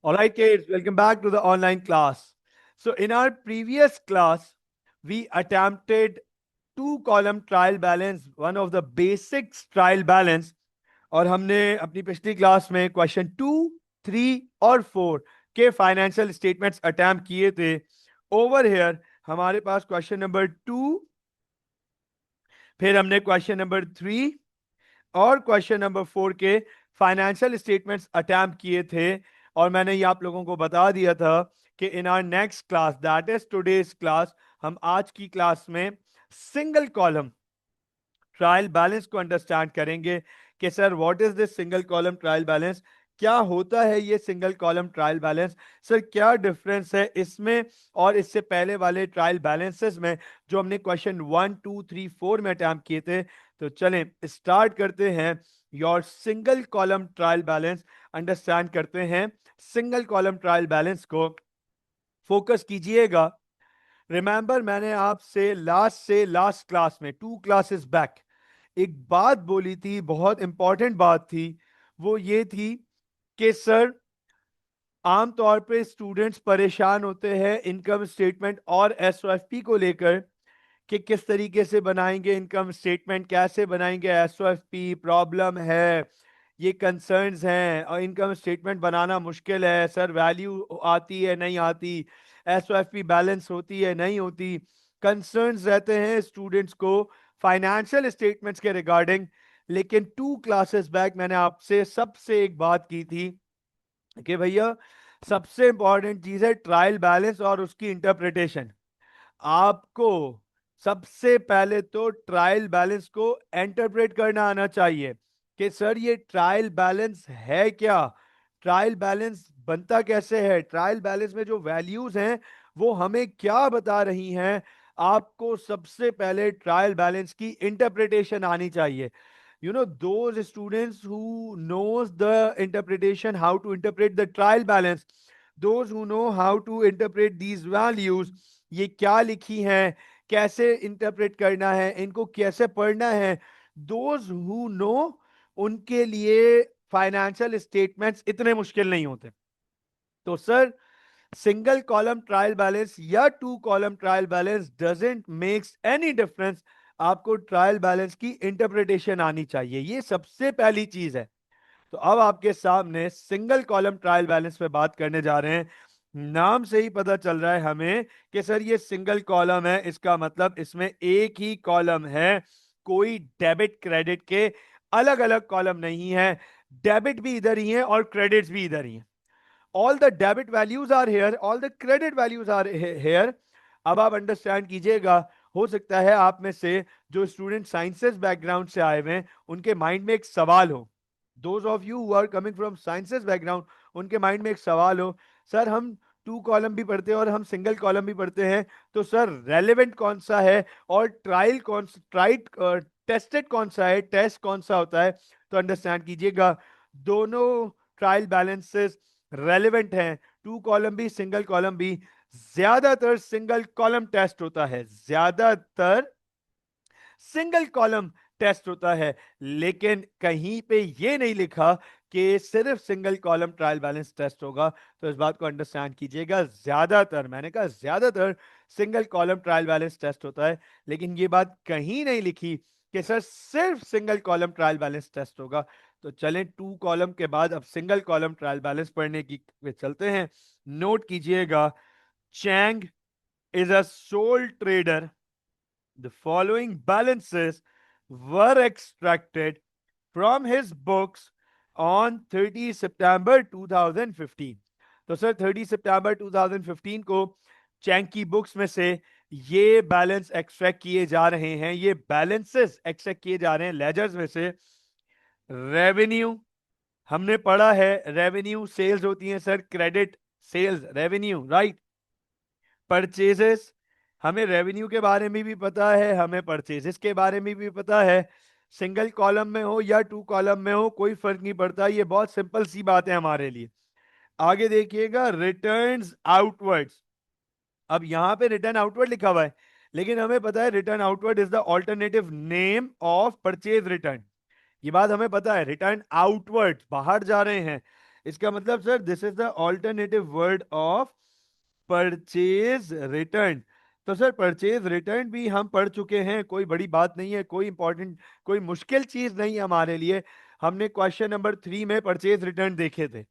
All right, kids, welcome back to the online class. So, in our previous class, we attempted two column trial balance, one of the basics trial balance. और हमने अपनी पिछली class में question 2, 3 और 4 के financial statements attempt किए थे. Over here हमारे पास क्वेश्चन नंबर 2, फिर हमने क्वेश्चन नंबर 3 और क्वेश्चन नंबर 4 के फाइनेंशियल स्टेटमेंट्स अटेम्प्ट किए थे. और मैंने ये आप लोगों को बता दिया था कि in our next class, that is today's class, हम आज की क्लास में सिंगल कॉलम ट्रायल बैलेंस को अंडरस्टैंड करेंगे कि sir what is this single column trial balance, क्या होता है ये single column trial balance, sir क्या डिफरेंस है इसमें और इससे पहले वाले ट्रायल बैलेंसेस में जो हमने क्वेश्चन 1, 2, 3, 4 में अटैम्प्ट किए थे. तो चलें स्टार्ट करते हैं your single column trial balance, understand करते हैं सिंगल कॉलम ट्रायल बैलेंस को. फोकस कीजिएगा. रिमेंबर मैंने आपसे लास्ट क्लास में 2 क्लासेस बैक एक बात बोली थी, बहुत इंपॉर्टेंट बात थी. वो ये थी कि सर आमतौर पे स्टूडेंट्स परेशान होते हैं इनकम स्टेटमेंट और एसओएफपी को लेकर कि किस तरीके से बनाएंगे इनकम स्टेटमेंट, कैसे बनाएंगे एसओएफपी, प्रॉब्लम है, ये कंसर्न्स हैं और इनकम स्टेटमेंट बनाना मुश्किल है. सर वैल्यू आती है नहीं आती, एसओएफपी बैलेंस होती है नहीं होती, कंसर्न्स रहते हैं स्टूडेंट्स को फाइनेंशियल स्टेटमेंट्स के रिगार्डिंग. लेकिन 2 क्लासेस बैक मैंने आपसे सबसे एक बात की थी कि भैया सबसे इंपॉर्टेंट चीज है ट्रायल बैलेंस और उसकी इंटरप्रिटेशन. आपको सबसे पहले तो ट्रायल बैलेंस को इंटरप्रेट करना आना चाहिए कि सर ये ट्रायल बैलेंस है क्या, ट्रायल बैलेंस बनता कैसे है, ट्रायल बैलेंस में जो वैल्यूज हैं वो हमें क्या बता रही हैं. आपको सबसे पहले ट्रायल बैलेंस की इंटरप्रिटेशन आनी चाहिए. Those students who knows the interpretation, how to interpret the trial balance, those who know how to interpret these values, ये क्या लिखी हैं, कैसे इंटरप्रेट करना है, इनको कैसे पढ़ना है, those who know, उनके लिए फाइनेंशियल स्टेटमेंट्स इतने मुश्किल नहीं होते. तो sir single column trial balance या 2 column trial balance doesn't makes any difference. आपको ट्रायल बैलेंस की इंटरप्रिटेशन आनी चाहिए, ये सबसे पहली चीज है. तो अब आपके सामने सिंगल कॉलम ट्रायल बैलेंस पे बात करने जा रहे हैं. नाम से ही पता चल रहा है हमें कि सर ये सिंगल कॉलम है, इसका मतलब इसमें एक ही कॉलम है, कोई डेबिट क्रेडिट के अलग अलग कॉलम नहीं है. डेबिट भी इधर ही है और क्रेडिट्स भी इधर ही है. all the debit values are here, all the credit values are here. अब आप अंडरस्टैंड कीजिएगा. हो सकता है आप में से जो स्टूडेंट साइंसेस बैकग्राउंड से आए हुए हैं उनके माइंड में एक सवाल हो. Those of you who are coming from sciences background, उनके माइंड में एक सवाल हो, सर हम 2 कॉलम भी पढ़ते हैं और हम सिंगल कॉलम भी पढ़ते हैं, तो सर रेलेवेंट कौन सा है और ट्रायल कौन ट्राइड टेस्टेड कौन सा है, टेस्ट कौन सा होता है. तो अंडरस्टैंड कीजिएगा दोनों ट्रायल बैलेंसेस रेलेवेंट हैं, 2 कॉलम भी सिंगल कॉलम भी. ज्यादातर सिंगल कॉलम टेस्ट होता है, ज्यादातर सिंगल कॉलम टेस्ट होता है, लेकिन कहीं पे ये नहीं लिखा कि सिर्फ single column trial balance test होगा. तो इस बात को अंडरस्टैंड कीजिएगा, ज्यादातर, मैंने कहा ज्यादातर single column trial balance test होता है, लेकिन ये बात कहीं नहीं लिखी कि सर सिर्फ single column trial balance test होगा. तो चलें 2 कॉलम के बाद अब सिंगल कॉलम ट्रायल बैलेंस पढ़ने की पे चलते हैं. नोट कीजिएगा, Chang is a sole trader. The following balances were extracted from his books on 30 September 2015. तो सर 30 सितंबर 2015 को चैंग की बुक्स में से ये बैलेंस एक्सट्रैक्ट किए जा रहे हैं, ये बैलेंसेस एक्सट्रैक्ट किए जा रहे हैं लेजर्स में से. रेवेन्यू हमने पढ़ा है, रेवेन्यू सेल्स होती है sir, credit sales revenue, right. Purchases, हमें रेवेन्यू के बारे में भी पता है, हमें परचेजेस के बारे में भी पता है. सिंगल कॉलम में हो या 2 कॉलम में हो कोई फर्क नहीं पड़ता, ये बहुत सिंपल सी बात है हमारे लिए. आगे देखिएगा रिटर्न्स आउटवर्ड्स. अब यहां पे रिटर्न आउटवर्ड लिखा हुआ है, लेकिन हमें पता है return outward is the alternative name of purchase return. ये बात हमें पता है, रिटर्न आउटवर्ड बाहर जा रहे हैं, इसका मतलब sir this is the alternative word of purchase return. तो सर परचेज रिटर्न भी हम पढ़ चुके हैं, कोई बड़ी बात नहीं है, कोई इंपॉर्टेंट कोई मुश्किल चीज नहीं है हमारे लिए। हमने क्वेश्चन नंबर 3 में परचेज रिटर्न देखे थे।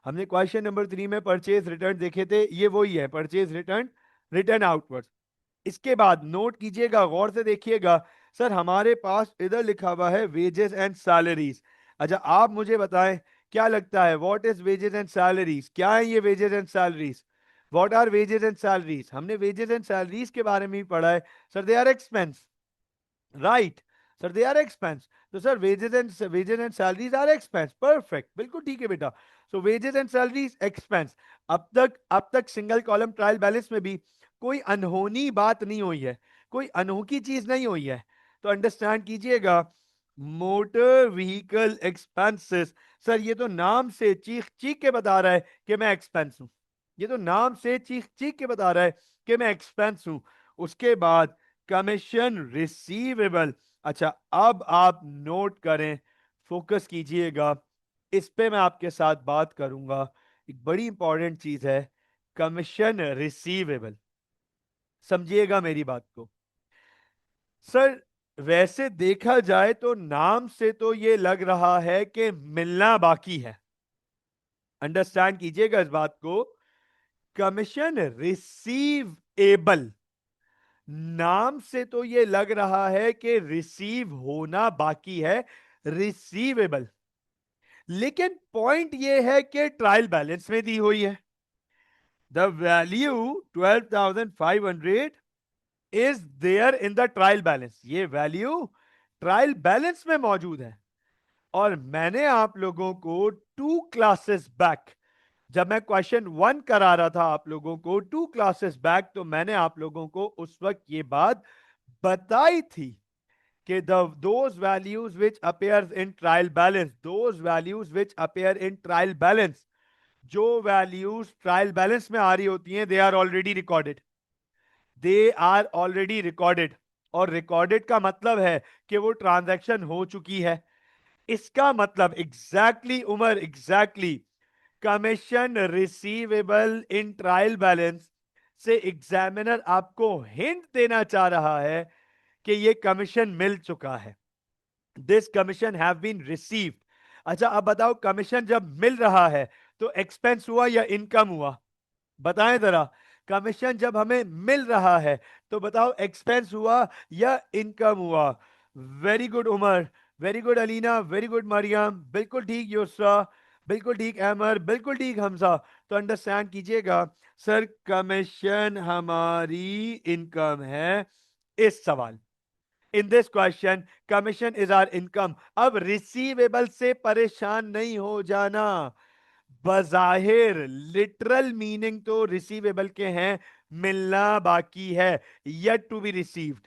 हमने क्वेश्चन नंबर 3 में परचेज रिटर्न देखे थे, ये वही है परचेज रिटर्न, रिटर्न आउटवर्ड। इसके बाद नोट कीजिएगा, गौर से देखिएगा, सर हमारे पास इधर लिखा हुआ है वेजेस एंड सैलरीज। अच्छा आप मुझे बताएं, क्या लगता है what is wages and salaries? क्या है ये wages and salaries? What are wages and salaries? हमने वेजेस एंड सैलरीज के बारे में ही पढ़ा है। Sir they are expense, right? Sir they are expense. तो sir wages and salaries are expense, perfect, बिल्कुल ठीक है बेटा। So wages and salaries expense. अब तक सिंगल कॉलम ट्रायल बैलेंस में भी कोई अनहोनी बात नहीं हुई है, कोई अनोखी चीज नहीं हुई है। तो अंडरस्टैंड कीजिएगा, मोटर व्हीकल एक्सपेंसेस। सर ये तो नाम से चीख चीख के बता रहा है कि मैं एक्सपेंस हूं। ये तो नाम से चीख चीख के बता रहा है कि मैं एक्सपेंस हूं। उसके बाद कमीशन रिसीवेबल। अच्छा अब आप नोट करें, फोकस कीजिएगा, इस पे मैं आपके साथ बात करूंगा। एक बड़ी इंपॉर्टेंट चीज है कमीशन रिसीवेबल, समझिएगा मेरी बात को। सर वैसे देखा जाए तो नाम से तो ये लग रहा है कि मिलना बाकी है। अंडरस्टैंड कीजिएगा इस बात को, कमीशन रिसीवेबल, नाम से तो ये लग रहा है कि रिसीव होना बाकी है, रिसीवेबल। लेकिन पॉइंट ये है कि ट्रायल बैलेंस में दी हुई है the value 12,500 is there in the trial balance. ये वैल्यू ट्रायल बैलेंस में मौजूद है। और मैंने आप लोगों को 2 क्लासेस बैक, जब मैं क्वेश्चन 1 करा रहा था आप लोगों को 2 क्लासेस बैक, तो मैंने आप लोगों को उस वक्त ये बात बताई थी कि those values which appears in trial balance, those values which appear in trial balance, जो वैल्यूज ट्रायल बैलेंस में आ रही होती हैं, they are already recorded, they are already recorded. और रिकॉर्डेड का मतलब है कि वो ट्रांजैक्शन हो चुकी है। इसका मतलब exactly Umar, exactly commission receivable in trial balance से एग्जामिनर आपको हिंट देना चाह रहा है कि ये कमीशन मिल चुका है, this commission have been received. अच्छा अब बताओ, कमीशन जब मिल रहा है तो एक्सपेंस हुआ या इनकम हुआ? बताएं जरा, कमीशन जब हमें मिल रहा है तो बताओ एक्सपेंस हुआ या इनकम हुआ? Very good Umar, very good Alina, very good Mariam, बिल्कुल ठीक युसरा, बिल्कुल ठीक अहमर, बिल्कुल ठीक हमजा। तो अंडरस्टैंड कीजिएगा, सर कमीशन हमारी इनकम है इस सवाल, in this question commission is our income. अब रिसीवेबल से परेशान नहीं हो जाना, बजाहिर लिटरल मीनिंग तो रिसीवेबल के हैं, मिलना बाकी है, येट टू बी रिसीव्ड।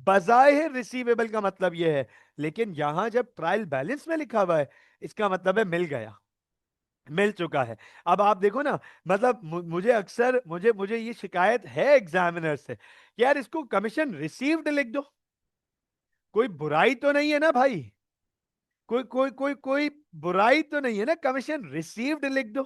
बजाहिर रिसीवेबल का मतलब यह है, लेकिन यहां जब ट्रायल बैलेंस में लिखा हुआ है, इसका मतलब है मिल गया, मिल चुका है। अब आप देखो ना, मतलब मुझे अक्सर मुझे मुझे ये शिकायत है एग्जामिनर से कि यार इसको कमीशन रिसीव्ड लिख दो। कोई बुराई तो नहीं है ना भाई? कोई कोई कोई कोई बुराई तो नहीं है ना, कमीशन रिसीव्ड लिख दो।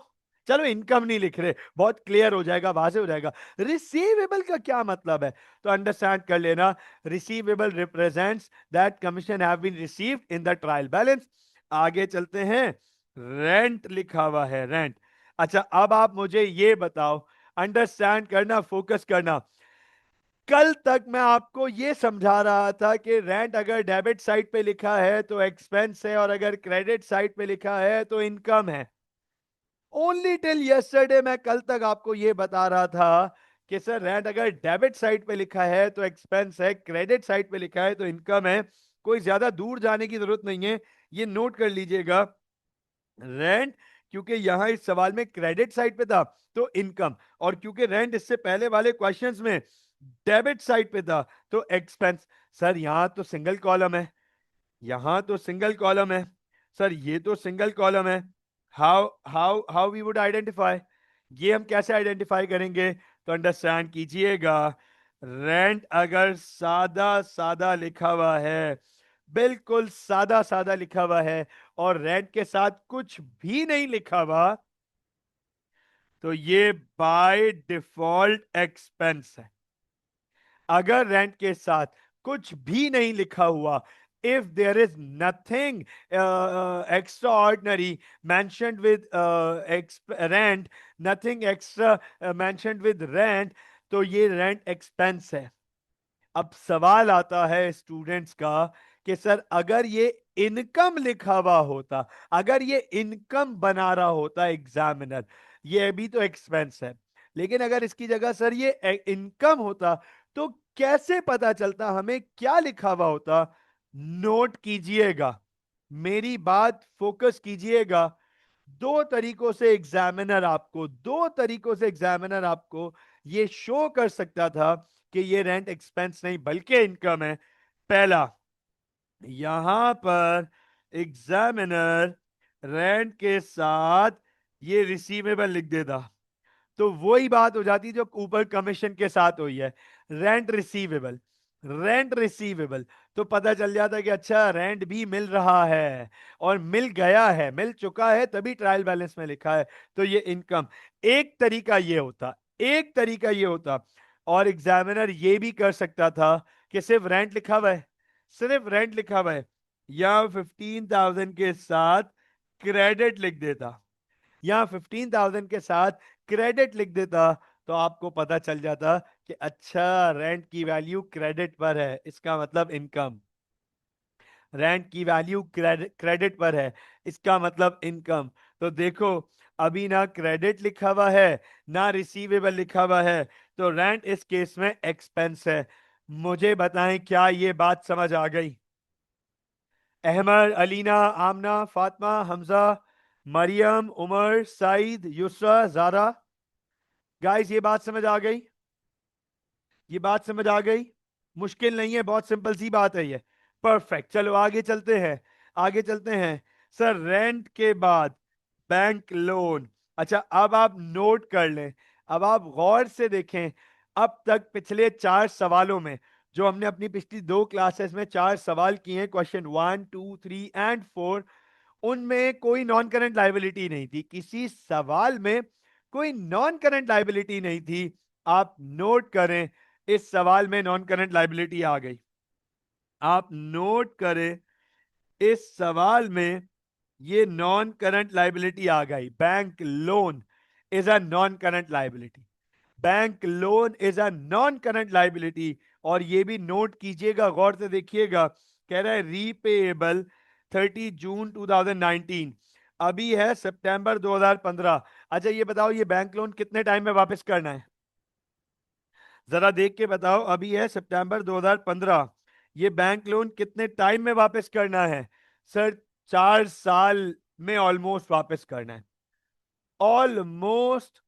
चलो इनकम नहीं लिख रहे, बहुत क्लियर हो जाएगा, वाज़ेह हो जाएगा। रिसीवेबल का क्या मतलब है तो अंडरस्टैंड कर लेना, receivable represents that commission have been received in the trial balance. आगे चलते हैं, रेंट लिखा हुआ है, रेंट। अच्छा अब आप मुझे ये बताओ, अंडरस्टैंड करना, फोकस करना, कल तक मैं आपको यह समझा रहा था कि रेंट अगर डेबिट साइड पे लिखा है तो एक्सपेंस है, और अगर क्रेडिट साइड पे लिखा है तो इनकम है। ओनली टिल यस्टरडे मैं कल तक आपको यह बता रहा था कि सर रेंट अगर डेबिट साइड पे लिखा है तो एक्सपेंस है, क्रेडिट साइड पे लिखा है तो इनकम है। कोई ज्यादा दूर जाने की जरूरत नहीं है, ये नोट कर लीजिएगा, रेंट क्योंकि यहां इस सवाल में क्रेडिट साइड पे था तो इनकम, और क्योंकि रेंट इससे पहले वाले क्वेश्चंस में डेबिट साइड पे था तो एक्सपेंस। सर यहां तो सिंगल कॉलम है, यहां तो सिंगल कॉलम है, सर ये तो सिंगल कॉलम है। How how how we would identify, ये हम कैसे आइडेंटिफाई करेंगे? तो अंडरस्टैंड कीजिएगा, रेंट अगर सादा सादा लिखा हुआ है, बिल्कुल सादा सादा लिखा हुआ है, और रेंट के साथ कुछ भी नहीं लिखा हुआ, तो ये बाय डिफॉल्ट एक्सपेंस है। अगर रेंट के साथ कुछ भी नहीं लिखा हुआ, if there is nothing extraordinary mentioned with rent, nothing extra mentioned with rent, तो ये रेंट एक्सपेंस है। अब सवाल आता है स्टूडेंट्स का कि सर अगर ये इनकम लिखा हुआ होता, अगर ये इनकम बना रहा होता एग्जामिनर, ये भी तो एक्सपेंस है, लेकिन अगर इसकी जगह सर ये इनकम होता, तो कैसे पता चलता, हमें क्या लिखा हुआ होता? नोट कीजिएगा, मेरी बात फोकस कीजिएगा। दो तरीकों से एग्जामिनर आपको ये शो कर सकता था कि ये रेंट एक्सपेंस नहीं बल्कि इनकम है। पहला, यहां पर एग्जामिनर रेंट के साथ ये रिसीवेबल लिख देता, तो वही बात हो जाती जो ऊपर कमीशन के साथ हुई है, रेंट रिसीवेबल। रेंट रिसीवेबल तो पता चल जाता कि अच्छा रेंट भी मिल रहा है, और मिल गया है, मिल चुका है, तभी ट्रायल बैलेंस में लिखा है, तो ये इनकम। एक तरीका ये होता, एक तरीका ये होता, और एग्जामिनर ये भी कर सकता था कि सिर्फ रेंट लिखा हुआ है, सिर्फ रेंट लिखा हुआ है, या 15,000 के साथ क्रेडिट लिख देता, या 15,000 के साथ क्रेडिट लिख देता, तो आपको पता चल जाता कि अच्छा रेंट की वैल्यू क्रेडिट पर है, इसका मतलब इनकम। रेंट की वैल्यू क्रेडिट पर है, इसका मतलब इनकम। तो देखो, अभी ना क्रेडिट लिखा हुआ है ना रिसीवेबल लिखा हुआ है, तो रेंट इस केस में एक्सपेंस है। मुझे बताएं, क्या ये बात समझ आ गई? अहमद, अलीना, आमना, फातिमा, हमजा, मरियम, उमर, सईद, युसरा, जारा, गाइस ये बात समझ आ गई? ये बात समझ आ गई? मुश्किल नहीं है, बहुत सिंपल सी बात है ये। परफेक्ट, चलो आगे चलते हैं, आगे चलते हैं। सर रेंट के बाद बैंक लोन। अच्छा, अब आप नोट कर लें, अब आप गौर से देखें, अब तक पिछले 4 सवालों में, जो हमने अपनी पिछली 2 क्लासेस में 4 सवाल किए हैं, क्वेश्चन 1, 2, 3 एंड 4, उनमें कोई नॉन करंट लाइबिलिटी नहीं थी, किसी सवाल में कोई नॉन करंट लाइबिलिटी नहीं थी। आप नोट करें, इस सवाल में नॉन करंट लाइबिलिटी आ गई। आप नोट करें, इस सवाल में ये नॉन करंट लाइबिलिटी आ गई। Bank loan is a non current liability, bank loan is a non current liability. और ये भी नोट कीजिएगा, गौर से देखिएगा, कह रहा है रीपेएबल 30 जून 2019, अभी है सितंबर 2015। अच्छा ये बताओ, ये बैंक लोन कितने टाइम में वापस करना है? जरा देख के बताओ, अभी है सितंबर 2015, ये बैंक लोन कितने टाइम में वापस करना है? सर 4 साल में ऑलमोस्ट वापस करना है, ऑलमोस्ट।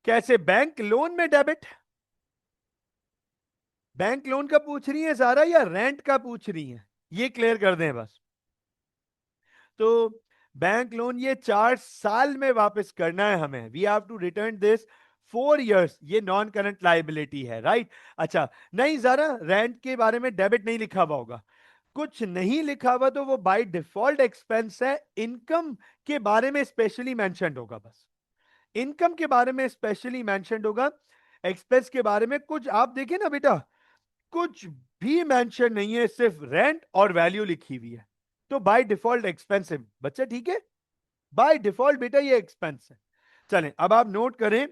कैसे बैंक लोन में डेबिट? बैंक लोन का पूछ रही है सारा या रेंट का पूछ रही है? ये क्लियर कर दें बस। तो बैंक लोन ये 4 साल में वापस करना है हमें, we have to return this 4 years, ये नॉन करंट लाइबिलिटी है, राइट? अच्छा, नहीं जरा रेंट के बारे में डेबिट नहीं लिखा हुआ होगा, कुछ नहीं लिखा हुआ तो वो बाय डिफॉल्ट एक्सपेंस है। इनकम के बारे में स्पेशली मेंशन्ड होगा, बस इनकम के बारे में स्पेशली मेंशन्ड होगा, एक्सपेंस के बारे में कुछ आप देखें ना बेटा, कुछ भी मेंशन नहीं है, सिर्फ रेंट और वैल्यू लिखी हुई है, तो बाय डिफॉल्ट एक्सपेंसिव बच्चा, ठीक है? बाय डिफॉल्ट बेटा ये एक्सपेंस है। चलें, अब आप नोट करें,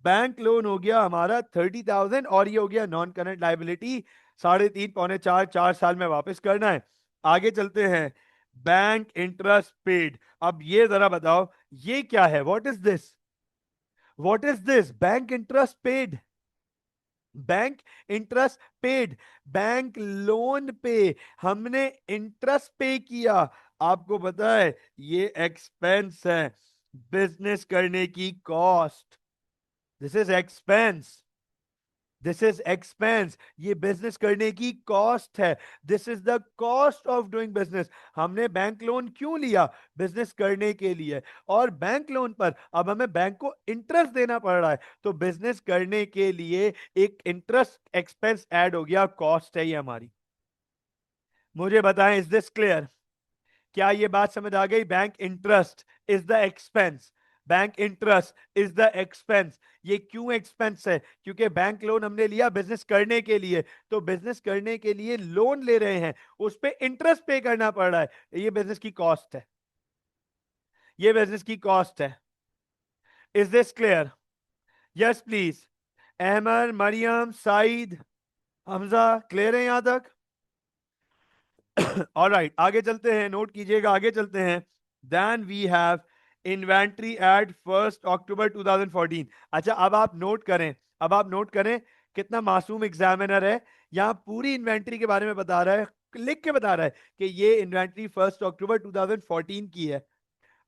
बैंक लोन हो गया हमारा 30,000, और ये हो गया नॉन करंट लाइबिलिटी, 3.5 पौने 4, 4 साल में वापस करना है। आगे चलते हैं, बैंक इंटरेस्ट पेड। अब ये जरा बताओ, ये क्या है? What is this? What is this? Bank interest paid, bank interest paid, bank loan पे हमने इंटरेस्ट पे किया। आपको पता है ये एक्सपेंस है, बिजनेस करने की cost, this is expense, this is expense, ये बिजनेस करने की कॉस्ट है, this is the cost of doing business. हमने बैंक लोन क्यों लिया? बिजनेस करने के लिए, और बैंक लोन पर अब हमें बैंक को इंटरेस्ट देना पड़ रहा है, तो बिजनेस करने के लिए एक इंटरेस्ट एक्सपेंस ऐड हो गया, कॉस्ट है ये हमारी। मुझे बताएं, इज दिस क्लियर? क्या ये बात समझ आ गई? Bank interest is the expense, bank interest is the expense. ये क्यों एक्सपेंस है? क्योंकि बैंक लोन हमने लिया बिजनेस करने के लिए, तो बिजनेस करने के लिए लोन ले रहे हैं, उस पे इंटरेस्ट पे करना पड़ रहा है, ये बिजनेस की कॉस्ट है, ये बिजनेस की कॉस्ट है। Is this clear? Yes please. Ahmed, Mariam, Saeed, Hamza, clear है यहां तक? ऑलराइट, आगे चलते हैं, नोट कीजिएगा, आगे चलते हैं। Then we have inventory at 1 October 2014। अच्छा, अब आप नोट करें, अब आप नोट करें, कितना मासूम एग्जामिनर है। यहां पूरी इन्वेंट्री के बारे में बता रहा है, लिख के बता रहा है कि ये इन्वेंट्री 1 अक्टूबर 2014 की है।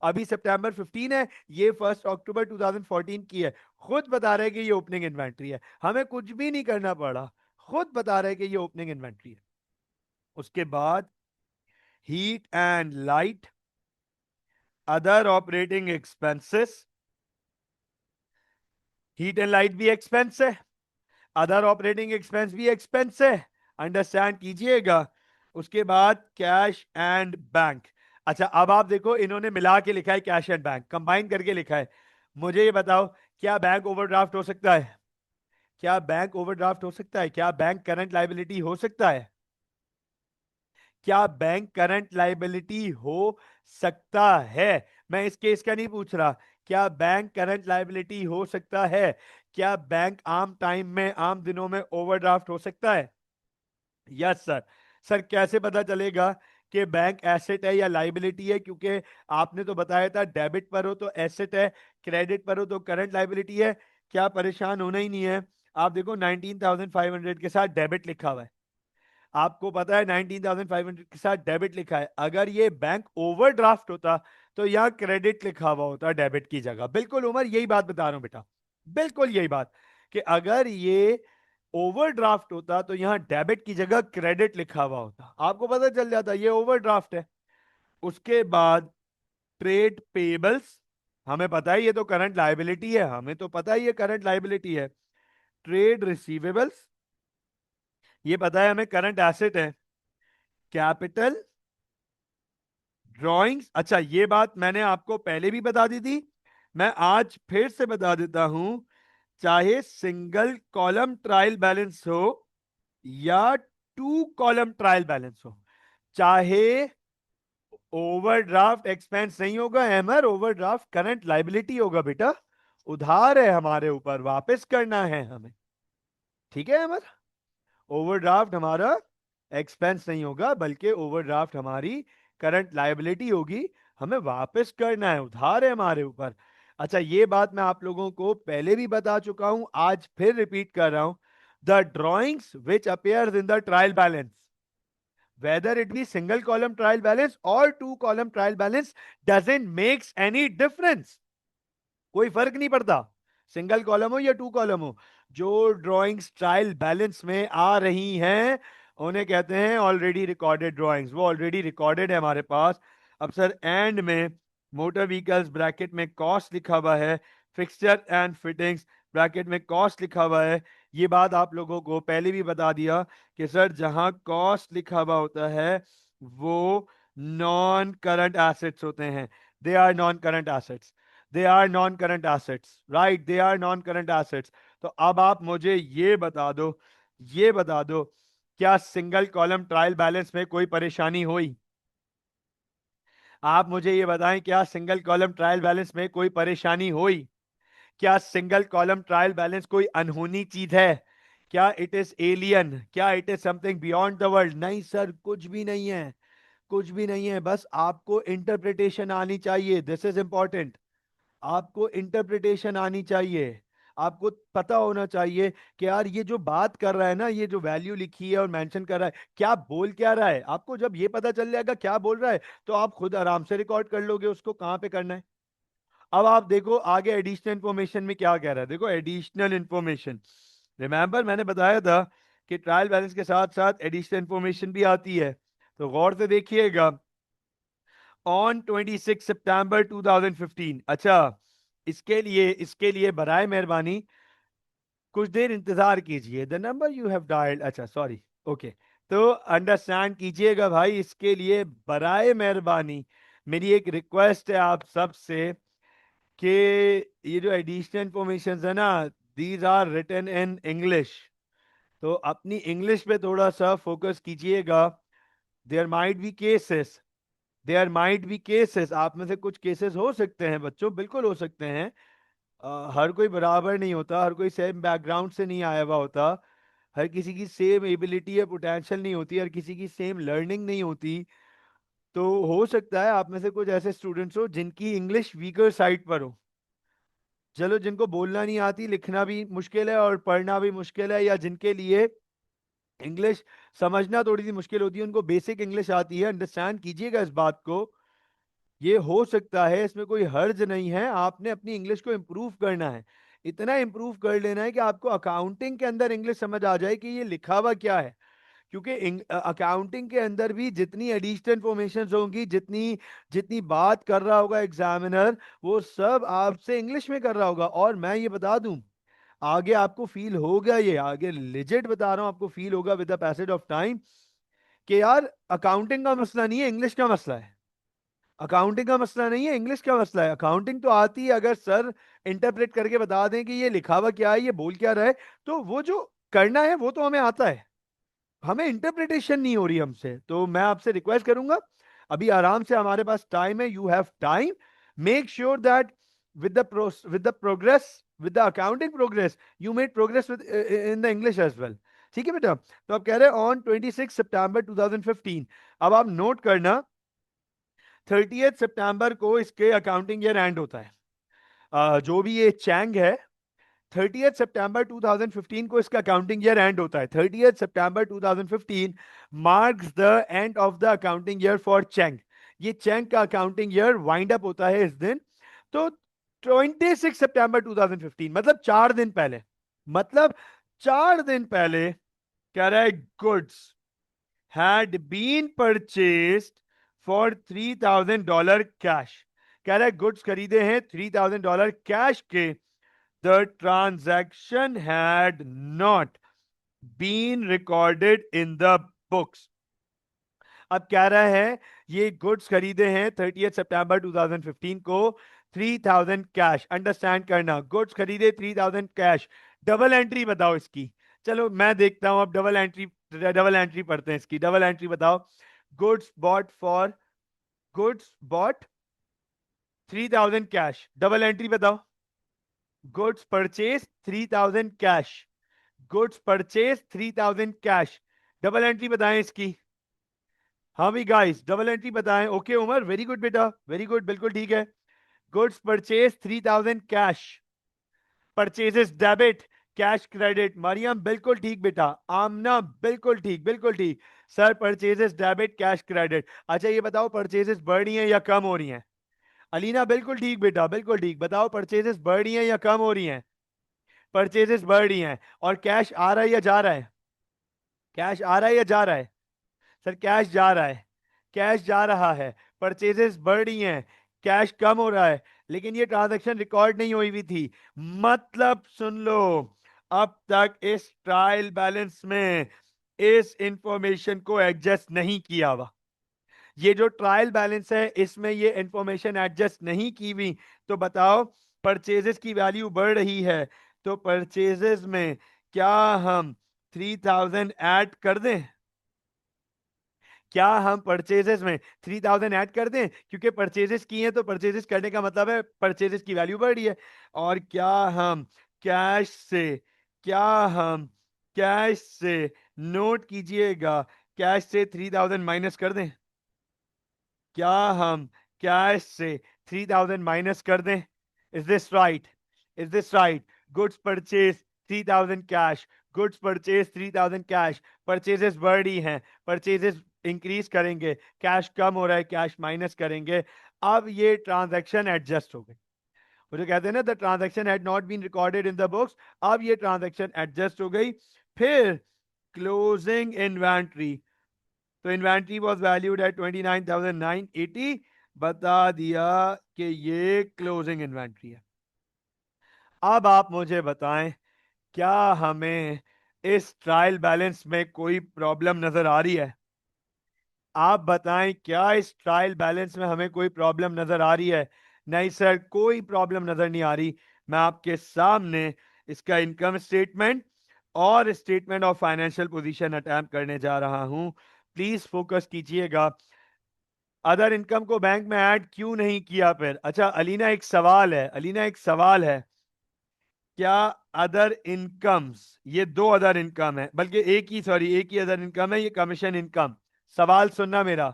अभी सितंबर 15 है, ये 1 अक्टूबर 2014 की है। खुद बता रहे हैं कि ये ओपनिंग इन्वेंट्री है, हमें कुछ भी नहीं करना पड़ा, खुद बता रहे हैं कि ये ओपनिंग इन्वेंट्री है। उसके बाद heat and light, other operating expenses, heat and light भी एक्सपेंस है, अदर ऑपरेटिंग एक्सपेंस भी एक्सपेंस है, अंडरस्टैंड कीजिएगा। उसके बाद कैश एंड बैंक। अच्छा, अब आप देखो, इन्होंने मिला के लिखा है, कैश एंड बैंक कंबाइन करके लिखा है। मुझे ये बताओ, क्या बैंक ओवरड्राफ्ट हो सकता है? क्या बैंक ओवरड्राफ्ट हो सकता है? क्या बैंक करंट लाइबिलिटी हो सकता है? क्या बैंक करंट लाइबिलिटी हो सकता है? मैं इस केस का नहीं पूछ रहा, क्या बैंक करंट लाइबिलिटी हो सकता है? क्या बैंक आम टाइम में, आम दिनों में ओवरड्राफ्ट हो सकता है? Yes sir. सर कैसे पता चलेगा कि बैंक एसेट है या लाइबिलिटी है? क्योंकि आपने तो बताया था डेबिट पर हो तो एसेट है, क्रेडिट पर हो तो करंट लाइबिलिटी है। क्या परेशान होना ही नहीं है? आप देखो 19,500 के साथ डेबिट लिखा हुआ है, आपको पता है 19,500 के साथ डेबिट लिखा है। अगर ये बैंक ओवरड्राफ्ट होता तो यहाँ क्रेडिट लिखा हुआ होता डेबिट की जगह। बिल्कुल उमर, यही बात बता रहा हूं बेटा, बिल्कुल यही बात, कि अगर ये ओवरड्राफ्ट होता तो यहाँ डेबिट की जगह क्रेडिट लिखा हुआ होता, आपको पता चल जाता ये ओवरड्राफ्ट है। उसके बाद ट्रेड पेबल्स, हमें पता है ये तो करंट लाइबिलिटी है, हमें तो पता है ये करंट लाइबिलिटी है। ट्रेड रिसीवेबल्स, ये पता है हमें करंट एसेट है। कैपिटल ड्राइंग्स, अच्छा ये बात मैंने आपको पहले भी बता दी थी, मैं आज फिर से बता देता हूं। चाहे सिंगल कॉलम ट्रायल बैलेंस हो या टू कॉलम ट्रायल बैलेंस हो, चाहे ओवरड्राफ्ट एक्सपेंस नहीं होगा अहमद, ओवरड्राफ्ट करंट लाइबिलिटी होगा बेटा, उधार है हमारे ऊपर, वापस करना है हमें। ठीक है अहमद, ओवरड्राफ्ट हमारा एक्सपेंस नहीं होगा, बल्कि ओवरड्राफ्ट हमारी करंट लायबिलिटी होगी, हमें वापस करना है, उधार है हमारे ऊपर। अच्छा, ये बात मैं आप लोगों को पहले भी बता चुका हूं, आज फिर रिपीट कर रहा हूं। The drawings which appears in the trial balance, whether it be single column trial balance or two column trial balance, doesn't makes any difference, कोई फर्क नहीं पड़ता, सिंगल कॉलम हो या टू कॉलम हो। जो ड्राइंग्स ट्रायल बैलेंस में आ रही हैं उन्हें कहते हैं ऑलरेडी रिकॉर्डेड ड्राइंग्स, वो ऑलरेडी रिकॉर्डेड है हमारे पास। अब सर एंड में मोटर व्हीकल्स ब्रैकेट में कॉस्ट लिखा हुआ है, फिक्सचर एंड फिटिंग्स ब्रैकेट में कॉस्ट लिखा हुआ है। ये बात आप लोगों को पहले भी बता दिया कि सर जहां कॉस्ट लिखा हुआ होता है वो नॉन करंट एसेट्स होते हैं, they are non current assets, they are non current assets, right, they are non current assets. तो अब आप मुझे ये बता दो, ये बता दो, क्या सिंगल कॉलम ट्रायल बैलेंस में कोई परेशानी हुई? आप मुझे ये बताएं, क्या सिंगल कॉलम ट्रायल बैलेंस में कोई परेशानी हुई? क्या सिंगल कॉलम ट्रायल बैलेंस कोई अनहोनी चीज है? क्या इट इज एलियन? क्या it is something beyond the world? नहीं सर, कुछ भी नहीं है, कुछ भी नहीं है, बस आपको इंटरप्रिटेशन आनी चाहिए, दिस इज इंपॉर्टेंट। आपको इंटरप्रिटेशन आनी चाहिए, आपको पता होना चाहिए कि यार ये जो बात कर रहा है ना, ये जो वैल्यू लिखी है और मेंशन कर रहा है, क्या बोल क्या रहा है। आपको जब ये पता चल जाएगा क्या बोल रहा है, तो आप खुद आराम से रिकॉर्ड कर लोगे उसको कहां पे करना है। अब आप देखो आगे एडिशनल इंफॉर्मेशन में क्या कह रहा है, देखो एडिशनल इंफॉर्मेशन, रिमेंबर मैंने बताया था कि ट्रायल बैलेंस के साथ साथ एडिशनल इंफॉर्मेशन भी आती है, तो गौर से देखिएगा। ऑन 26 सितंबर 2015, अच्छा इसके लिए बराए मेहरबानी कुछ देर इंतजार कीजिए, the number you have dialled, अच्छा सॉरी, ओके, तो अंडरस्टैंड कीजिएगा भाई, इसके लिए बराए मेहरबानी मेरी एक रिक्वेस्ट है आप सब से कि ये जो एडिशनल इंफॉर्मेशन है ना, these are written in English, तो अपनी इंग्लिश पे थोड़ा सा फोकस कीजिएगा। There might be cases, there might be cases, आप में से कुछ केसेस हो सकते हैं बच्चों, बिल्कुल हो सकते हैं। हर कोई बराबर नहीं होता, हर कोई सेम बैकग्राउंड से नहीं आया हुआ होता, हर किसी की सेम एबिलिटी या पोटेंशियल नहीं होती, हर किसी की सेम लर्निंग नहीं होती। तो हो सकता है आप में से कुछ ऐसे स्टूडेंट्स हो जिनकी इंग्लिश वीकर साइड पर हो, चलो जिनको बोलना नहीं आती, लिखना भी मुश्किल है और पढ़ना भी मुश्किल है, या जिनके लिए इंग्लिश समझना थोड़ी सी मुश्किल होती है, उनको बेसिक इंग्लिश आती है। अंडरस्टैंड कीजिएगा इस बात को, ये हो सकता है, इसमें कोई हर्ज नहीं है। आपने अपनी इंग्लिश को इम्प्रूव करना है, इतना इम्प्रूव कर लेना है कि आपको अकाउंटिंग के अंदर इंग्लिश समझ आ जाए कि ये लिखा हुआ क्या है। क्योंकि अकाउंटिंग के अंदर भी जितनी एडिशनल इंफॉर्मेशन होंगी, जितनी जितनी बात कर रहा होगा एग्जामिनर, वो सब आपसे इंग्लिश में कर रहा होगा। और मैं ये बता दूं, आगे आपको फील होगा, ये आगे लिजिट बता रहा हूं, आपको फील होगा with the passage of time कि यार अकाउंटिंग का मसला नहीं है, इंग्लिश का मसला है। अकाउंटिंग का मसला नहीं है, इंग्लिश का मसला है। अकाउंटिंग तो आती है, अगर सर इंटरप्रेट करके बता दें कि ये लिखा हुआ क्या है, ये बोल क्या रहा है, तो वो जो करना है वो तो हमें आता है, हमें इंटरप्रिटेशन नहीं हो रही हमसे। तो मैं आपसे रिक्वेस्ट करूंगा, अभी आराम से हमारे पास टाइम है, you have time, make sure that with the progress, with the accounting progress, you made progress with in the English as well. ठीक है बेटा, तो आप कह रहे हैं ऑन 26 सितंबर 2015, अब आप नोट करना 30 सितंबर को इसके अकाउंटिंग ईयर एंड होता है। जो भी ये चैंग है, 30 सितंबर 2015 को इसका अकाउंटिंग ईयर एंड होता है। 30 September 2015 marks the end of the accounting year for Chang. ये चैंग का अकाउंटिंग ईयर वाइंड अप होता है इस दिन। तो 26 सितंबर 2015 मतलब 4 दिन पहले, मतलब 4 दिन पहले कह रहा है goods had been purchased for $3,000 cash. कह रहा है गुड्स खरीदे हैं $3,000 कैश के। The transaction had not been recorded in the books. अब कह रहा है ये गुड्स खरीदे हैं 30 सितंबर 2015 को 3,000 कैश। अंडरस्टैंड करना, गुड्स खरीदे 3,000 कैश, डबल एंट्री बताओ इसकी। चलो मैं देखता हूं, अब डबल एंट्री पढ़ते हैं इसकी। डबल एंट्री बताओ, goods bought for, goods bought 3,000 cash, double entry बताओ। Goods purchase 3,000 cash, goods purchase 3,000 cash, double entry बताएं इसकी। हाँ भी गाइस, डबल एंट्री बताएं। ओके उमर, वेरी गुड बेटा, वेरी गुड, बिल्कुल ठीक है। Goods purchase 3,000 cash, purchases debit, cash credit. Mariam बिल्कुल ठीक बेटा, आमना बिल्कुल ठीक, बिल्कुल ठीक। Sir purchases debit, cash credit. अच्छा ये बताओ परचेजेस बढ़ रही हैं या कम हो रही हैं? अलीना बिल्कुल ठीक बेटा, बिल्कुल ठीक। बताओ परचेजेस बढ़ रही हैं या कम हो रही हैं? परचेजेस बढ़ रही हैं। और कैश आ रहा है या जा रहा है? कैश आ रहा है या जा रहा है? सर कैश जा रहा है, कैश जा रहा है। परचेजेस बढ़ रही हैं, कैश कम हो रहा है, लेकिन ये ट्रांजैक्शन रिकॉर्ड नहीं हुई हुई थी। मतलब सुन लो, अब तक इस ट्रायल बैलेंस में इस इंफॉर्मेशन को एडजस्ट नहीं किया हुआ। ये जो ट्रायल बैलेंस है इसमें ये इंफॉर्मेशन एडजस्ट नहीं की हुई। तो बताओ परचेजेस की वैल्यू बढ़ रही है, तो परचेजेस में क्या हम 3,000 ऐड कर दें? क्या हम परचेजेस में 3,000 ऐड कर दें? क्योंकि परचेजेस की हैं तो परचेजेस करने का मतलब है परचेजेस की वैल्यू बढ़ रही है। और क्या हम कैश से, क्या हम कैश से, नोट कीजिएगा, कैश से 3,000 माइनस कर दें? क्या हम कैश से 3,000 माइनस कर दें? Is this right? Is this right? Goods purchase 3,000 cash, goods purchase 3,000 cash, purchases बढ़ रही हैं, परचेजेस इंक्रीज करेंगे, कैश कम हो रहा है, कैश माइनस करेंगे। अब ये ट्रांजैक्शन एडजस्ट हो गई, वो जो कहते हैं ना the transaction had not been recorded in the books. अब ये ट्रांजैक्शन एडजस्ट हो गई। फिर क्लोजिंग इन्वेंट्री, तो इन्वेंट्री वॉज वैल्यूड एट 29,980, बता दिया कि ये क्लोजिंग इन्वेंट्री है। अब आप मुझे बताएं, क्या हमें इस ट्रायल बैलेंस में कोई प्रॉब्लम नजर आ रही है? आप बताएं, क्या इस ट्रायल बैलेंस में हमें कोई प्रॉब्लम नजर आ रही है? नहीं सर, कोई प्रॉब्लम नजर नहीं आ रही। मैं आपके सामने इसका इनकम स्टेटमेंट और statement of financial position attempt करने जा रहा हूं। प्लीज फोकस कीजिएगा। अदर इनकम को बैंक में ऐड क्यों नहीं किया फिर? अच्छा अलीना, एक सवाल है। अलीना, एक सवाल है। क्या अदर इनकम्स, ये दो अदर इनकम है, बल्कि एक ही, सॉरी, एक ही अदर इनकम है, ये कमीशन इनकम। सवाल सुनना मेरा।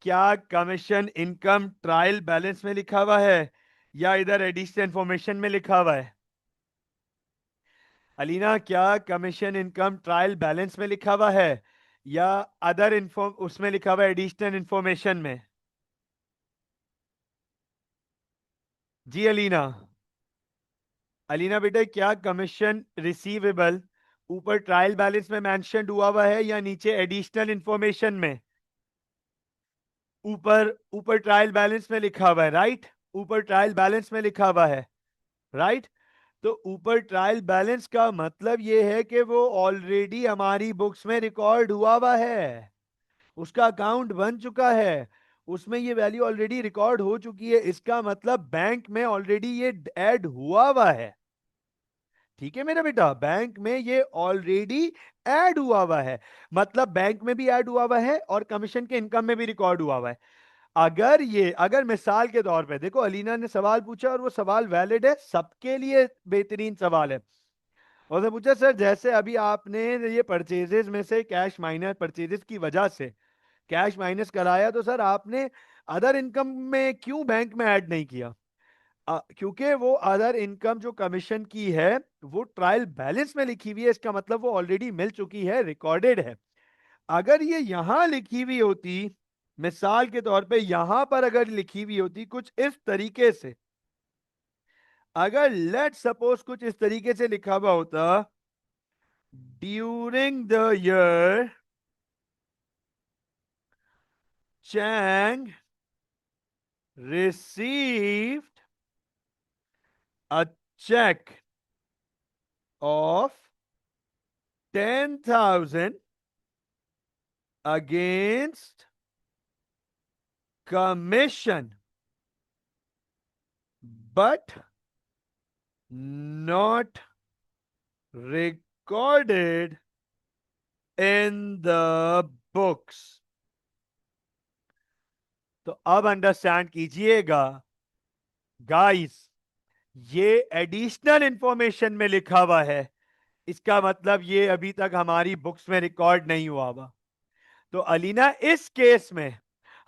क्या कमीशन इनकम ट्रायल बैलेंस में लिखा हुआ है या इधर एडिशनल इंफॉर्मेशन में लिखा हुआ है? अलीना, क्या कमीशन इनकम ट्रायल बैलेंस में लिखा हुआ है या अदर इन्फो उसमें लिखा हुआ है, एडिशनल इंफॉर्मेशन में? जी अलीना। अलीना बेटा, क्या कमीशन रिसीवेबल ऊपर ट्रायल बैलेंस में मेंशन हुआ हुआ है या नीचे एडिशनल इंफॉर्मेशन में? ऊपर, ऊपर ट्रायल बैलेंस में लिखा हुआ है, राइट? ऊपर ट्रायल बैलेंस में लिखा हुआ है, राइट? तो ऊपर ट्रायल बैलेंस का मतलब यह है कि वो ऑलरेडी हमारी बुक्स में रिकॉर्ड हुआ हुआ है, उसका अकाउंट बन चुका है, उसमें ये वैल्यू ऑलरेडी रिकॉर्ड हो चुकी है। इसका मतलब बैंक में ऑलरेडी ये ऐड हुआ हुआ है। ठीक है मेरा बेटा, बैंक में ये ऑलरेडी ऐड हुआ हुआ है। मतलब बैंक में भी ऐड हुआ हुआ है और कमीशन के इनकम में भी रिकॉर्ड हुआ हुआ है। अगर मिसाल के तौर पे देखो, अलीना ने सवाल पूछा और वो सवाल वैलिड है, सबके लिए बेहतरीन सवाल है। उसने पूछा सर, जैसे अभी आपने ये परचेजेस में से कैश माइनस, परचेजेस की वजह से कैश माइनस कराया, तो सर आपने अदर इनकम में क्यों बैंक में ऐड नहीं किया? क्योंकि वो अदर इनकम जो कमीशन की है वो ट्रायल बैलेंस में लिखी हुई है। इसका मतलब वो ऑलरेडी मिल चुकी है, रिकॉर्डेड है। अगर ये यहां लिखी हुई होती, मिसाल के तौर पे यहां पर अगर लिखी हुई होती कुछ इस तरीके से, अगर लेट सपोज कुछ इस तरीके से लिखा हुआ होता, during the year Chang received a cheque of 10,000 against commission but not recorded in the books। तो अब अंडरस्टैंड कीजिएगा गाइस, ये एडिशनल इंफॉर्मेशन में लिखा हुआ है। इसका मतलब ये अभी तक हमारी बुक्स में रिकॉर्ड नहीं हुआ हुआ। तो अलीना, इस केस में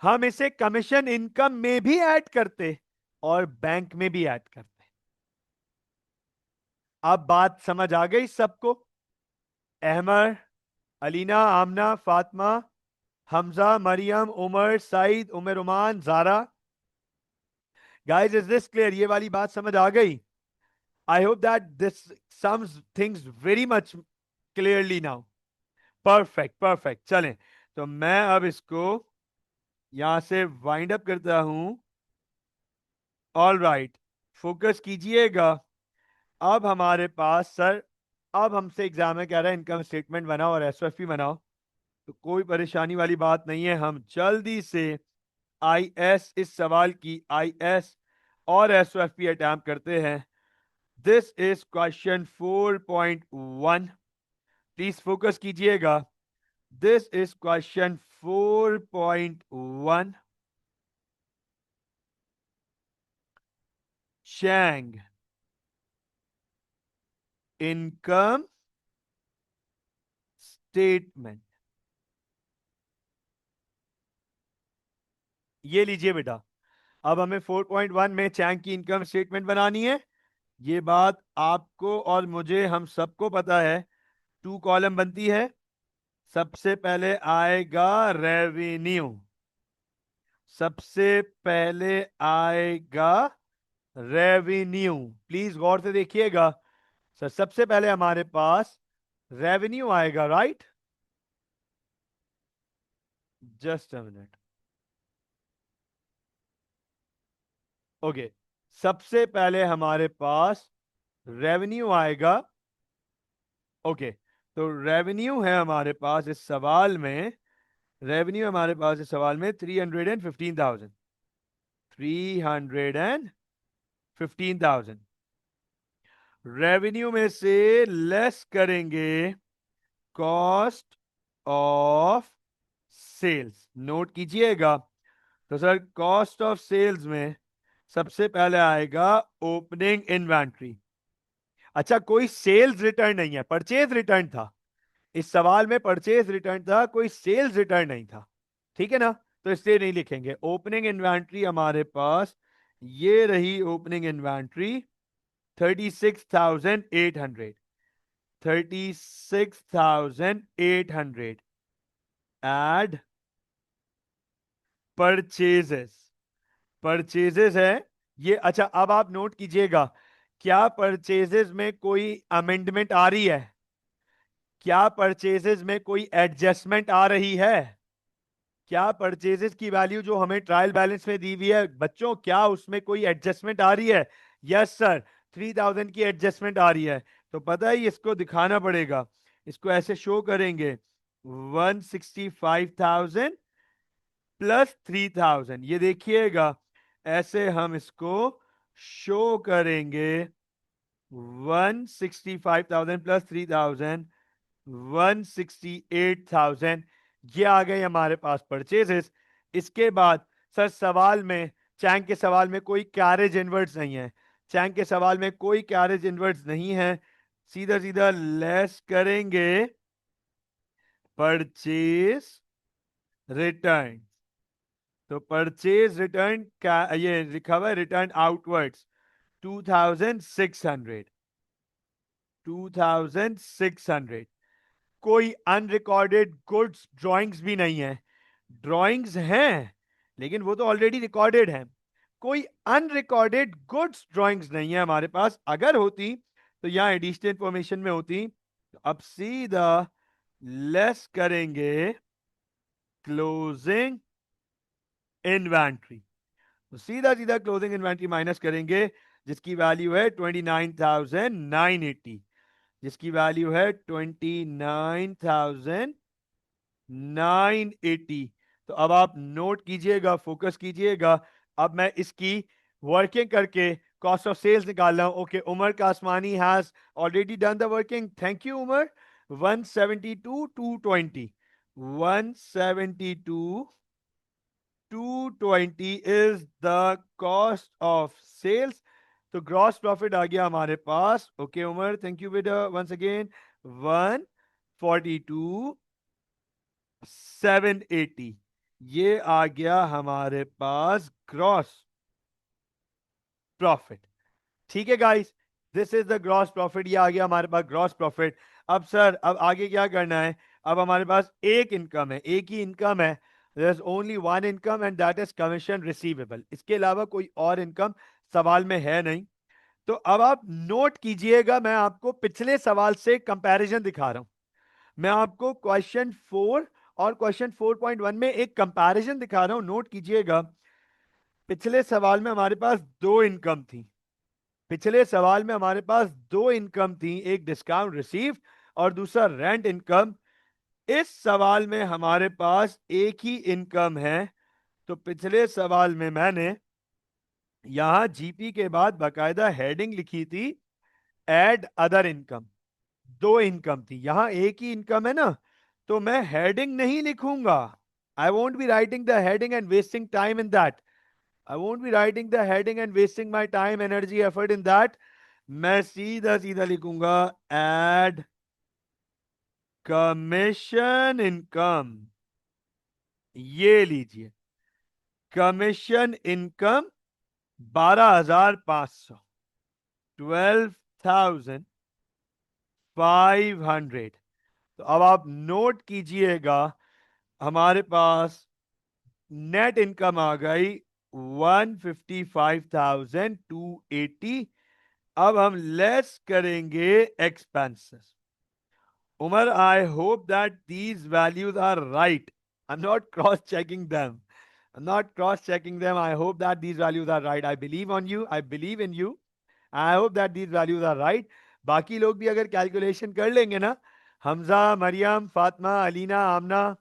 हम इसे कमीशन इनकम में भी ऐड करते और बैंक में भी ऐड करते। अब बात समझ आ गई सबको? अहमद, अलीना, आमना, Fatima, Hamza, Maryam, Umar, Saeed, Umar, Uman, Zara. Guys, is this clear? ये वाली बात समझ आ गई? I hope that this sums things very much clearly now. Perfect, perfect. चलें, तो मैं अब इसको यहां से वाइंड अप करता हूं। ऑल राइट, फोकस कीजिएगा। अब हमारे पास सर, अब हमसे एग्जाम में कह रहा है इनकम स्टेटमेंट बनाओ और एसएफपी बनाओ। तो कोई परेशानी वाली बात नहीं है, हम जल्दी से आईएस, इस सवाल की आईएस और एसओएफपी अटैम्प्ट करते हैं। This is question 4.1। Please focus कीजिएगा। This is question 4.1। Chang income statement. ये लीजिए बेटा, अब हमें 4.1 में चैंग की इनकम स्टेटमेंट बनानी है। ये बात आपको और मुझे, हम सबको पता है। टू कॉलम बनती है। सबसे पहले आएगा रेवेन्यू, सबसे पहले आएगा रेवेन्यू। प्लीज गौर से देखिएगा सर, सबसे पहले हमारे पास रेवेन्यू आएगा, right? Just a minute. Okay, सबसे पहले हमारे पास रेवेन्यू आएगा। ओके, तो रेवेन्यू है हमारे पास इस सवाल में, रेवेन्यू हमारे पास इस सवाल में 315,000, 315,000 रेवेन्यू में से लेस करेंगे कॉस्ट ऑफ सेल्स। नोट कीजिएगा, तो सर कॉस्ट ऑफ सेल्स में सबसे पहले आएगा ओपनिंग इन्वेंट्री। अच्छा, कोई सेल्स रिटर्न नहीं है, परचेज रिटर्न था इस सवाल में, परचेज रिटर्न था, कोई सेल्स रिटर्न नहीं था, ठीक है ना, तो इसलिए नहीं लिखेंगे। ओपनिंग इन्वेंट्री हमारे पास ये रही, opening inventory 36,800, 36,800 add purchases, purchases है ये। अच्छा, अब आप नोट कीजिएगा, क्या परचेजेस में कोई अमेंडमेंट आ रही है? क्या परचेजेस में कोई एडजस्टमेंट आ रही है? क्या परचेजेस की वैल्यू जो हमें ट्रायल बैलेंस में दी हुई है बच्चों, क्या उसमें कोई एडजस्टमेंट आ रही है? यस सर, 3,000 की एडजस्टमेंट आ रही है। तो पता है इसको दिखाना पड़ेगा, इसको ऐसे शो करेंगे, 165,000 प्लस 3,000, ये देखिएगा ऐसे हम इसको शो करेंगे, 165,000 प्लस 3,000, 168,000, ये आ गए हमारे पास परचेजेस। इसके बाद सर सवाल में, चैंग के सवाल में कोई कैरेज इनवर्ड्स नहीं है, चैंग के सवाल में कोई कैरेज इनवर्ड्स नहीं है, सीधा सीधा लेस करेंगे परचेज रिटर्न। तो परचेज रिटर्न का ये लिखा हुआ है, रिटर्न आउटवर्ड्स 2,600, 2,600। कोई अनरिकॉर्डेड गुड्स ड्राइंग्स भी नहीं है, ड्राइंग्स हैं लेकिन वो तो ऑलरेडी रिकॉर्डेड हैं, कोई अनरिकॉर्डेड गुड्स ड्राइंग्स नहीं है हमारे पास। अगर होती तो यहां एडिशनल इंफॉर्मेशन में होती। तो अब सीधा लेस करेंगे क्लोजिंग इन्वेंट्री, तो सीधा सीधा क्लोजिंग इन्वेंट्री माइनस करेंगे, जिसकी वैल्यू है 29,980, जिसकी वैल्यू है 29,980। तो अब आप नोट कीजिएगा, फोकस कीजिएगा, अब मैं इसकी वर्किंग करके कॉस्ट ऑफ सेल्स निकाल रहा हूं। Okay, Umar Kasmani has already done the working, thank you Umar. 172 220, 172 220 is the cost of sales. तो ग्रॉस प्रॉफिट आ गया हमारे पास। ओके उमर, थैंक यू बेटा वंस अगेन। 142 780, ये आ गया हमारे पास ग्रॉस प्रॉफिट। ठीक है guys, this is the gross profit, ये आ गया हमारे पास ग्रॉस प्रॉफिट। अब सर अब आगे क्या करना है? अब हमारे पास एक इनकम है, एक ही इनकम है, there is only one income and that is commission receivable. इसके अलावा कोई और इनकम सवाल में है नहीं। तो अब आप नोट कीजिएगा, मैं आपको पिछले सवाल से कंपैरिजन दिखा रहा हूं। मैं आपको क्वेश्चन 4 और क्वेश्चन 4.1 में एक कंपैरिजन दिखा रहा हूं, नोट कीजिएगा। पिछले सवाल में हमारे पास दो इनकम थी, पिछले सवाल में हमारे पास दो इनकम थी, एक डिस्काउंट रिसीव और दूसरा रेंट इनकम। इस सवाल में हमारे पास एक ही इनकम है। तो पिछले सवाल में मैंने यहां जीपी के बाद बाकायदा हेडिंग लिखी थी, एड अदर इनकम। दो इनकम थी, यहां एक ही इनकम है ना, तो मैं हेडिंग नहीं लिखूंगा। I won't be writing the heading and wasting time in that, I won't be writing the heading and wasting my time energy effort in that. मैं सीधा सीधा लिखूंगा एड कमीशन इनकम। ये लीजिए, कमीशन इनकम 12,500, 12,500। तो अब आप नोट कीजिएगा, हमारे पास नेट इनकम आ गई 155,280। अब हम लेस करेंगे expenses. Umar, I hope that these values are right. I'm not cross checking them. I'm not cross checking them. I hope that these values are right. I believe on you. I believe in you. I hope that these values are right. बाकी लोग भी अगर calculation कर लेंगे ना, हमजा, मरियम, फातिमा, अलीना, आमना,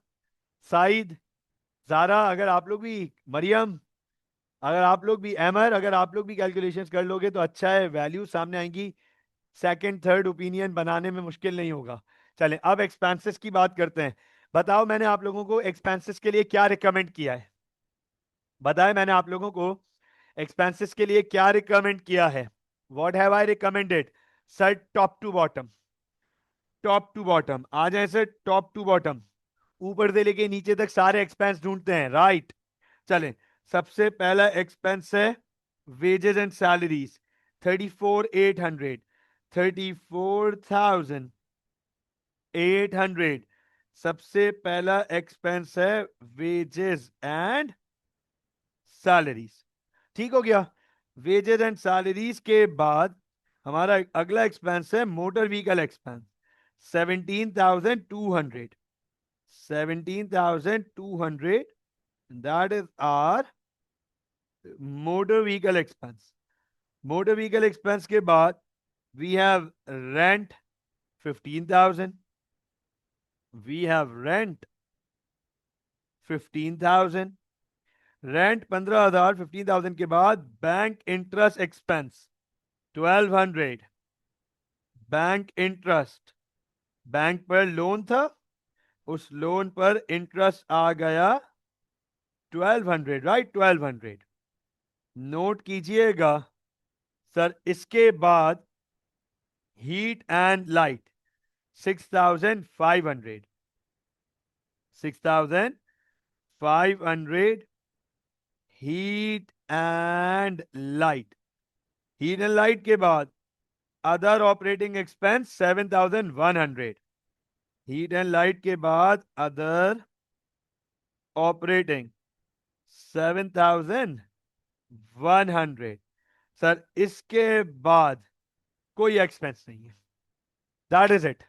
Said, Zara, अगर आप लोग भी, मरियम, अगर आप लोग भी, अमर, अगर आप लोग भी कैलकुलेशंस कर लोगे तो अच्छा है, वैल्यू सामने आएंगी। सेकंड थर्ड ओपिनियन बनाने में मुश्किल नहीं होगा। चलें अब एक्सपेंसेस की बात करते हैं। बताओ मैंने आप लोगों को एक्सपेंसेस के लिए क्या रिकमेंड किया है? बताएं मैंने आप लोगों को एक्सपेंसेस के लिए क्या रिकमेंड किया है? What have I recommended? Sir top to bottom, top to bottom आ जाए सर, टॉप टू बॉटम, ऊपर से लेके नीचे तक सारे एक्सपेंस ढूंढते हैं, राइट? चलें, सबसे पहला एक्सपेंस है वेजेस एंड सैलरीज, 34,800, 34,800। सबसे पहला एक्सपेंस है वेजेस एंड सैलरीज। ठीक हो गया? वेजेस एंड सैलरीज के बाद हमारा अगला एक्सपेंस है motor vehicle expense, 17,200, 17,200, that is our motor vehicle expense. Motor vehicle expense के बाद we have rent, 15,000, we have rent 15,000, rent 15,000, 15,000 के बाद bank interest expense 1,200, bank interest, bank पर लोन था, उस लोन पर इंटरेस्ट आ गया 1,200, राइट? 1,200 नोट कीजिएगा सर। इसके बाद heat and light 6,500, 6,500 heat and light. Heat and light के बाद other operating expense 7,100, heat and light के बाद अदर ऑपरेटिंग 7,100। सर इसके बाद कोई एक्सपेंस नहीं है, that is it,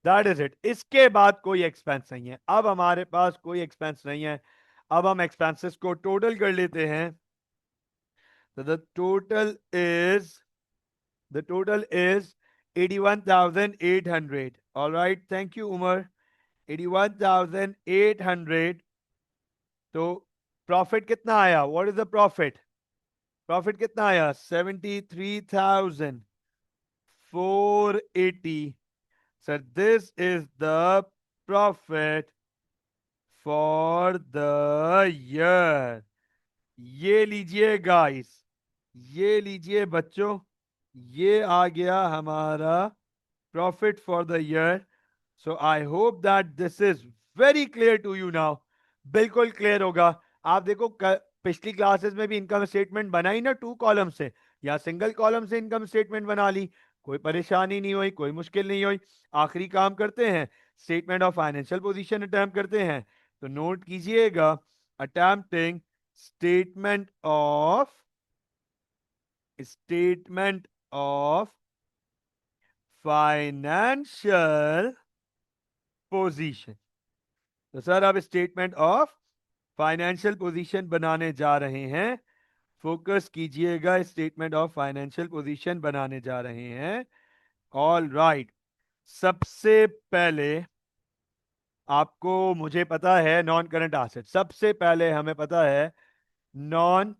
that is it. इसके बाद कोई एक्सपेंस नहीं है। अब हमारे पास कोई एक्सपेंस नहीं है। अब हम एक्सपेंसेस को टोटल कर लेते हैं। तो the total is 81,800। All right, thank you Umar. 81,800। तो प्रॉफिट कितना आया? What is the profit? Profit कितना आया? 73,480। Sir this is the profit for the year. ये लीजिए गाइस, ये लीजिए बच्चों, ये आ गया हमारा profit for the year. So I hope that this is very clear to you now. बिल्कुल क्लियर होगा। आप देखो पिछली क्लासेस में भी इनकम स्टेटमेंट बनाई ना, 2 कॉलम से या सिंगल कॉलम से इनकम स्टेटमेंट बना ली, कोई परेशानी नहीं हुई, कोई मुश्किल नहीं हुई। आखिरी काम करते हैं, statement of financial position attempt करते हैं। तो नोट कीजिएगा, attempting statement of financial position. तो सर अब स्टेटमेंट ऑफ फाइनेंशियल पोजीशन बनाने जा रहे हैं। फोकस कीजिएगा, स्टेटमेंट ऑफ फाइनेंशियल पोजीशन बनाने जा रहे हैं। ऑल राइट, सबसे पहले आपको, मुझे पता है नॉन करंट एसेट, सबसे पहले हमें पता है non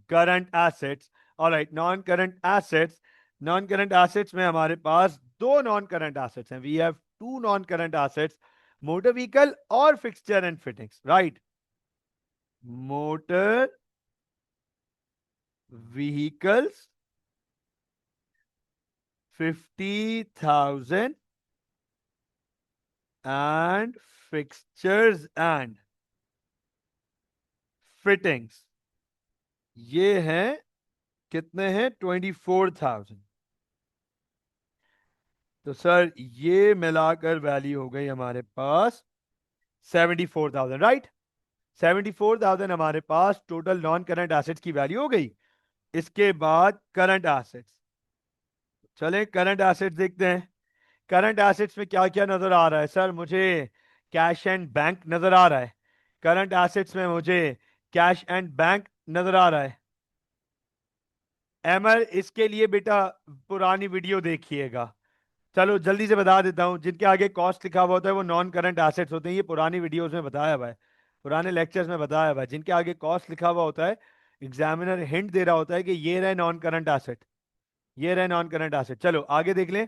current assets. Alright, non current assets, non current assets में हमारे पास दो नॉन करंट एसेट्स हैं। We have two non current assets, motor vehicle और fixture and fittings, right? Motor vehicles 50,000 and fixtures and fittings ये हैं, कितने हैं? 24,000। तो सर ये मिलाकर वैल्यू हो गई हमारे पास 74,000, राइट? 74,000 हमारे पास टोटल नॉन करंट एसेट्स की वैल्यू हो गई। इसके बाद करंट एसेट्स, चलें करंट एसेट्स देखते हैं। करंट एसेट्स में क्या क्या नजर आ रहा है? सर मुझे कैश एंड बैंक नजर आ रहा है। करंट एसेट्स में मुझे कैश एंड बैंक नजर आ रहा है। एमर, इसके लिए बेटा पुरानी वीडियो देखिएगा, चलो जल्दी से बता देता हूं, जिनके आगे कॉस्ट लिखा हुआ होता है वो नॉन करंट एसेट्स होते हैं। ये पुरानी वीडियोस में बताया हुआ है, पुराने लेक्चर्स में बताया हुआ है। जिनके आगे कॉस्ट लिखा हुआ होता है, एग्जामिनर हिंट दे रहा होता है कि ये रहे नॉन करंट एसेट, ये रहे नॉन करंट एसेट। चलो आगे देख लें।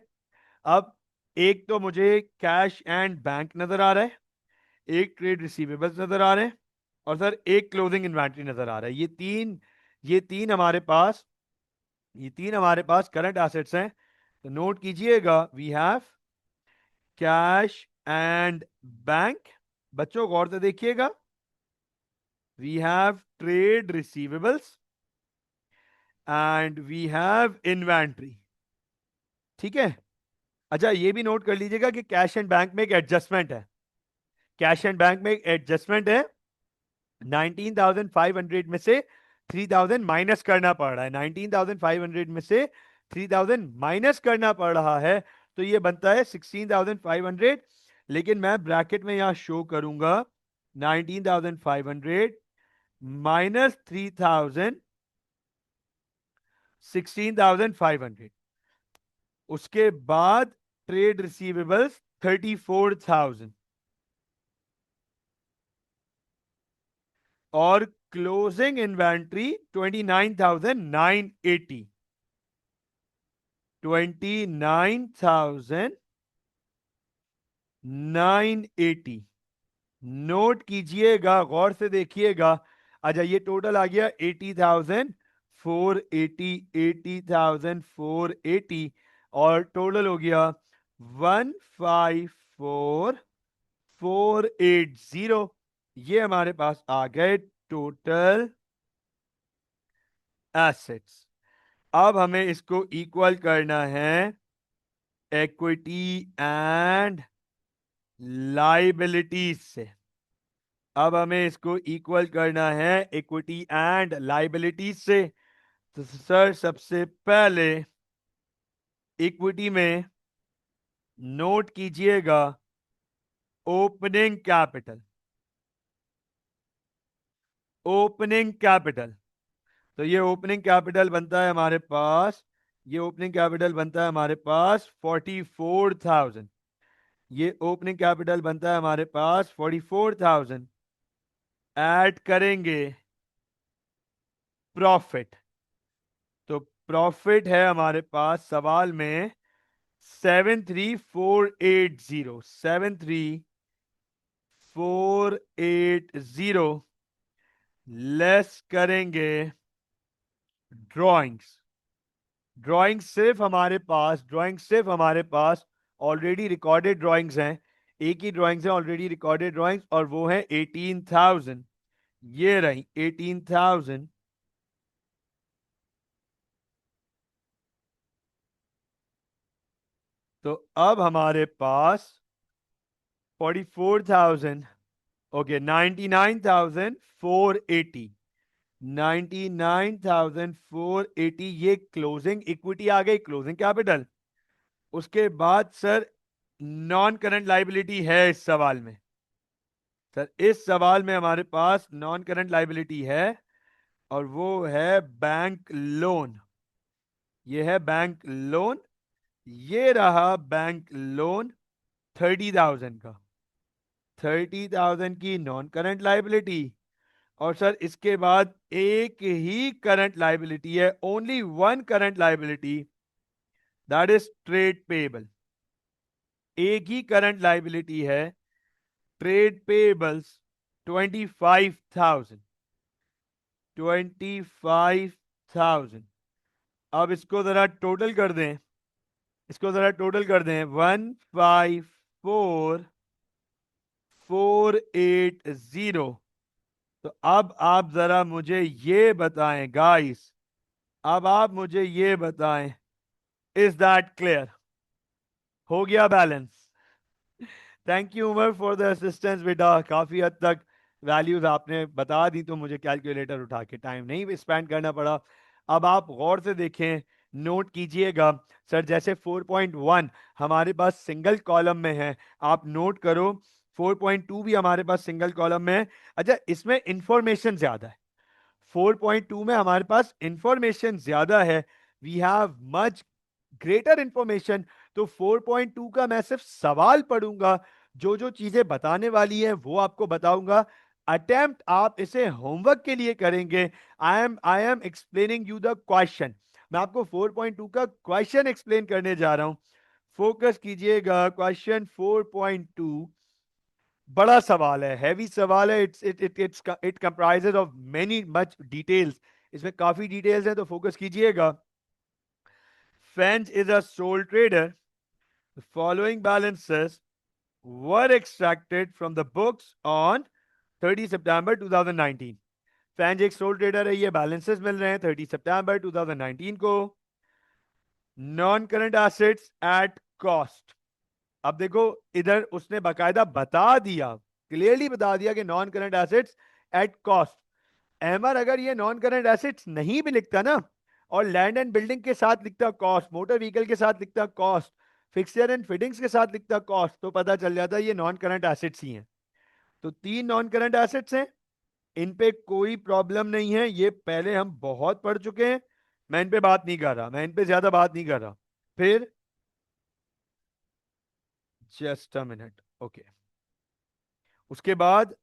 अब एक तो मुझे कैश एंड बैंक नजर आ रहा है, एक ट्रेड रिसीवेबल्स नजर आ रहे हैं, और सर एक क्लोजिंग इन्वेंट्री नजर आ रहा है। ये तीन हमारे पास, ये तीन हमारे पास करंट एसेट्स हैं। तो नोट कीजिएगा, we have cash and bank. बच्चों गौर से देखिएगा, we have trade receivables and we have inventory. ठीक है। अच्छा ये भी नोट कर लीजिएगा कि कैश एंड बैंक में एक एडजस्टमेंट है, कैश एंड बैंक में एक एडजस्टमेंट है। 19,500 में से 3,000 माइनस करना पड़ रहा है, 19,500 में से 3,000 माइनस करना पड़ रहा है, तो ये बनता है 16,500। लेकिन मैं ब्रैकेट में यहां शो करूंगा 19,500 माइनस 3,000, 16,500। उसके बाद ट्रेड रिसीवेबल्स 34,000 और क्लोजिंग इन्वेंट्री 29,980, 29,980। नोट कीजिएगा, गौर से देखिएगा। अच्छा ये टोटल आ गया 80,480, 80,480, और टोटल हो गया 154480। ये हमारे पास आ गए टोटल एसेट्स। अब हमें इसको इक्वल करना है इक्विटी एंड लाइबिलिटीज से। अब हमें इसको इक्वल करना है इक्विटी एंड लाइबिलिटीज से। तो सर सबसे पहले इक्विटी में नोट कीजिएगा ओपनिंग कैपिटल, ओपनिंग कैपिटल। तो ये ओपनिंग कैपिटल बनता है हमारे पास, ये ओपनिंग कैपिटल बनता है हमारे पास 44,000। ये ओपनिंग कैपिटल बनता है हमारे पास 44,000। ऐड करेंगे प्रॉफिट, तो प्रॉफिट है हमारे पास सवाल में 73,480, 73,480 लेस करेंगे ड्राइंग्स। ड्राइंग सिर्फ हमारे पास ऑलरेडी रिकॉर्डेड ड्राइंग्स हैं। एक ही ड्राइंग्स है ऑलरेडी रिकॉर्डेड ड्राइंग्स, और वो है 18,000। ये रही 18,000। तो अब हमारे पास 44,000, ओके 99,480, 99,480 ये क्लोजिंग इक्विटी आ गई, क्लोजिंग कैपिटल। उसके बाद सर नॉन करंट लाइबिलिटी है इस सवाल में। सर इस सवाल में हमारे पास नॉन करंट लाइबिलिटी है, और वो है बैंक लोन। ये है बैंक लोन, ये रहा बैंक लोन 30,000 का, 30,000 की नॉन करंट लाइबिलिटी। और सर इसके बाद एक ही करंट लाइबिलिटी है, only one current liability, that is trade payable. एक ही करंट लाइबिलिटी है, ट्रेड पेबल्स 25,000, 25,000। अब इसको जरा टोटल कर दें, इसको जरा टोटल कर दें, 154480। तो अब आप जरा मुझे ये बताएं गाइस, अब आप मुझे ये बताएं, इज दैट क्लियर? हो गया balance? Thank you Umar for the assistance बेटा, काफी हद तक वैल्यूज आपने बता दी, तो मुझे कैलकुलेटर उठा के टाइम नहीं स्पेंड करना पड़ा। अब आप गौर से देखें, नोट कीजिएगा। सर जैसे 4.1 हमारे पास सिंगल कॉलम में है, आप नोट करो 4.2 भी हमारे पास सिंगल कॉलम में है। अच्छा इसमें इंफॉर्मेशन ज्यादा है, 4.2 में हमारे पास इंफॉर्मेशन ज्यादा है, we have much greater information. तो 4.2 का मैं सिर्फ सवाल पढ़ूंगा, जो जो चीजें बताने वाली है वो आपको बताऊंगा। अटेम्प्ट आप इसे होमवर्क के लिए करेंगे। I am explaining you the question. मैं आपको 4.2 का क्वेश्चन एक्सप्लेन करने जा रहा हूं। फोकस कीजिएगा। क्वेश्चन 4.2 बड़ा सवाल है, हैवी सवाल है। It comprises of many much details. इसमें काफी डिटेल्स हैं, तो फोकस कीजिएगा। Fench is a sole trader. The following balances were extracted from the books on 30 September 2019. फैंज एक सोल ट्रेडर है, ये बैलेंसेस मिल रहे हैं 30 सितंबर 2019 को। Non current assets at cost. अब देखो, इधर उसने बकायदा बता दिया, क्लियरली बता दिया कि non current assets at cost. MR अगर ये नॉन करंट एसेट्स नहीं भी लिखता ना, और लैंड एंड बिल्डिंग के साथ लिखता कॉस्ट, मोटर व्हीकल के साथ लिखता कॉस्ट, फिक्सचर एंड फिटिंग्स के साथ लिखता कॉस्ट, तो पता चल जाता ये नॉन करंट एसेट्स ही हैं। तो 3 नॉन करंट एसेट्स हैं, इन पे कोई प्रॉब्लम नहीं है, ये पहले हम बहुत पढ़ चुके हैं। मैं इन पे बात नहीं कर रहा, मैं इन पे ज्यादा बात नहीं कर रहा। फिर जस्ट अ मिनट, ओके। उसके बाद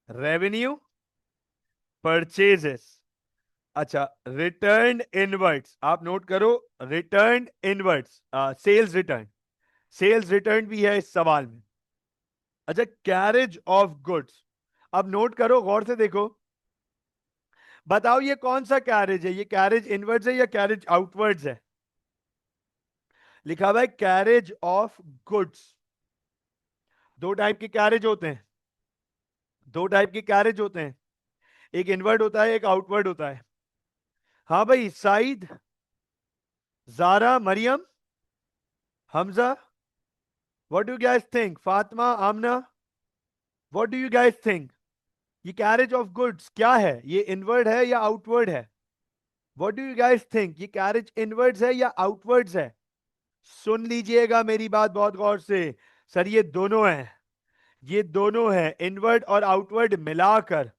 रेवेन्यू, परचेजेस। अच्छा, रिटर्न इनवर्ड्स आप नोट करो। Return inwards, sales return. Sales return भी है इस सवाल में। अच्छा, कैरेज ऑफ गुड्स। अब नोट करो, गौर से देखो, बताओ ये कौन सा कैरेज है? ये कैरेज इनवर्ड्स है या कैरेज आउटवर्ड्स है? लिखा हुआ है कैरेज ऑफ गुड्स। दो टाइप के कैरेज होते हैं, दो टाइप के कैरेज होते हैं, एक इनवर्ड होता है, एक आउटवर्ड होता है। हाँ भाई, Saeed, Zara, Maryam, Hamza, what do you guys think? Fatima, Amna, what do you guys think? ये कैरेज ऑफ गुड्स क्या है? ये इनवर्ड है या आउटवर्ड है? What do you guys think? ये कैरेज इनवर्ड्स है या आउटवर्ड्स है? सुन लीजिएगा मेरी बात बहुत गौर से। सर ये दोनों है, ये दोनों है, इनवर्ड और आउटवर्ड मिलाकर,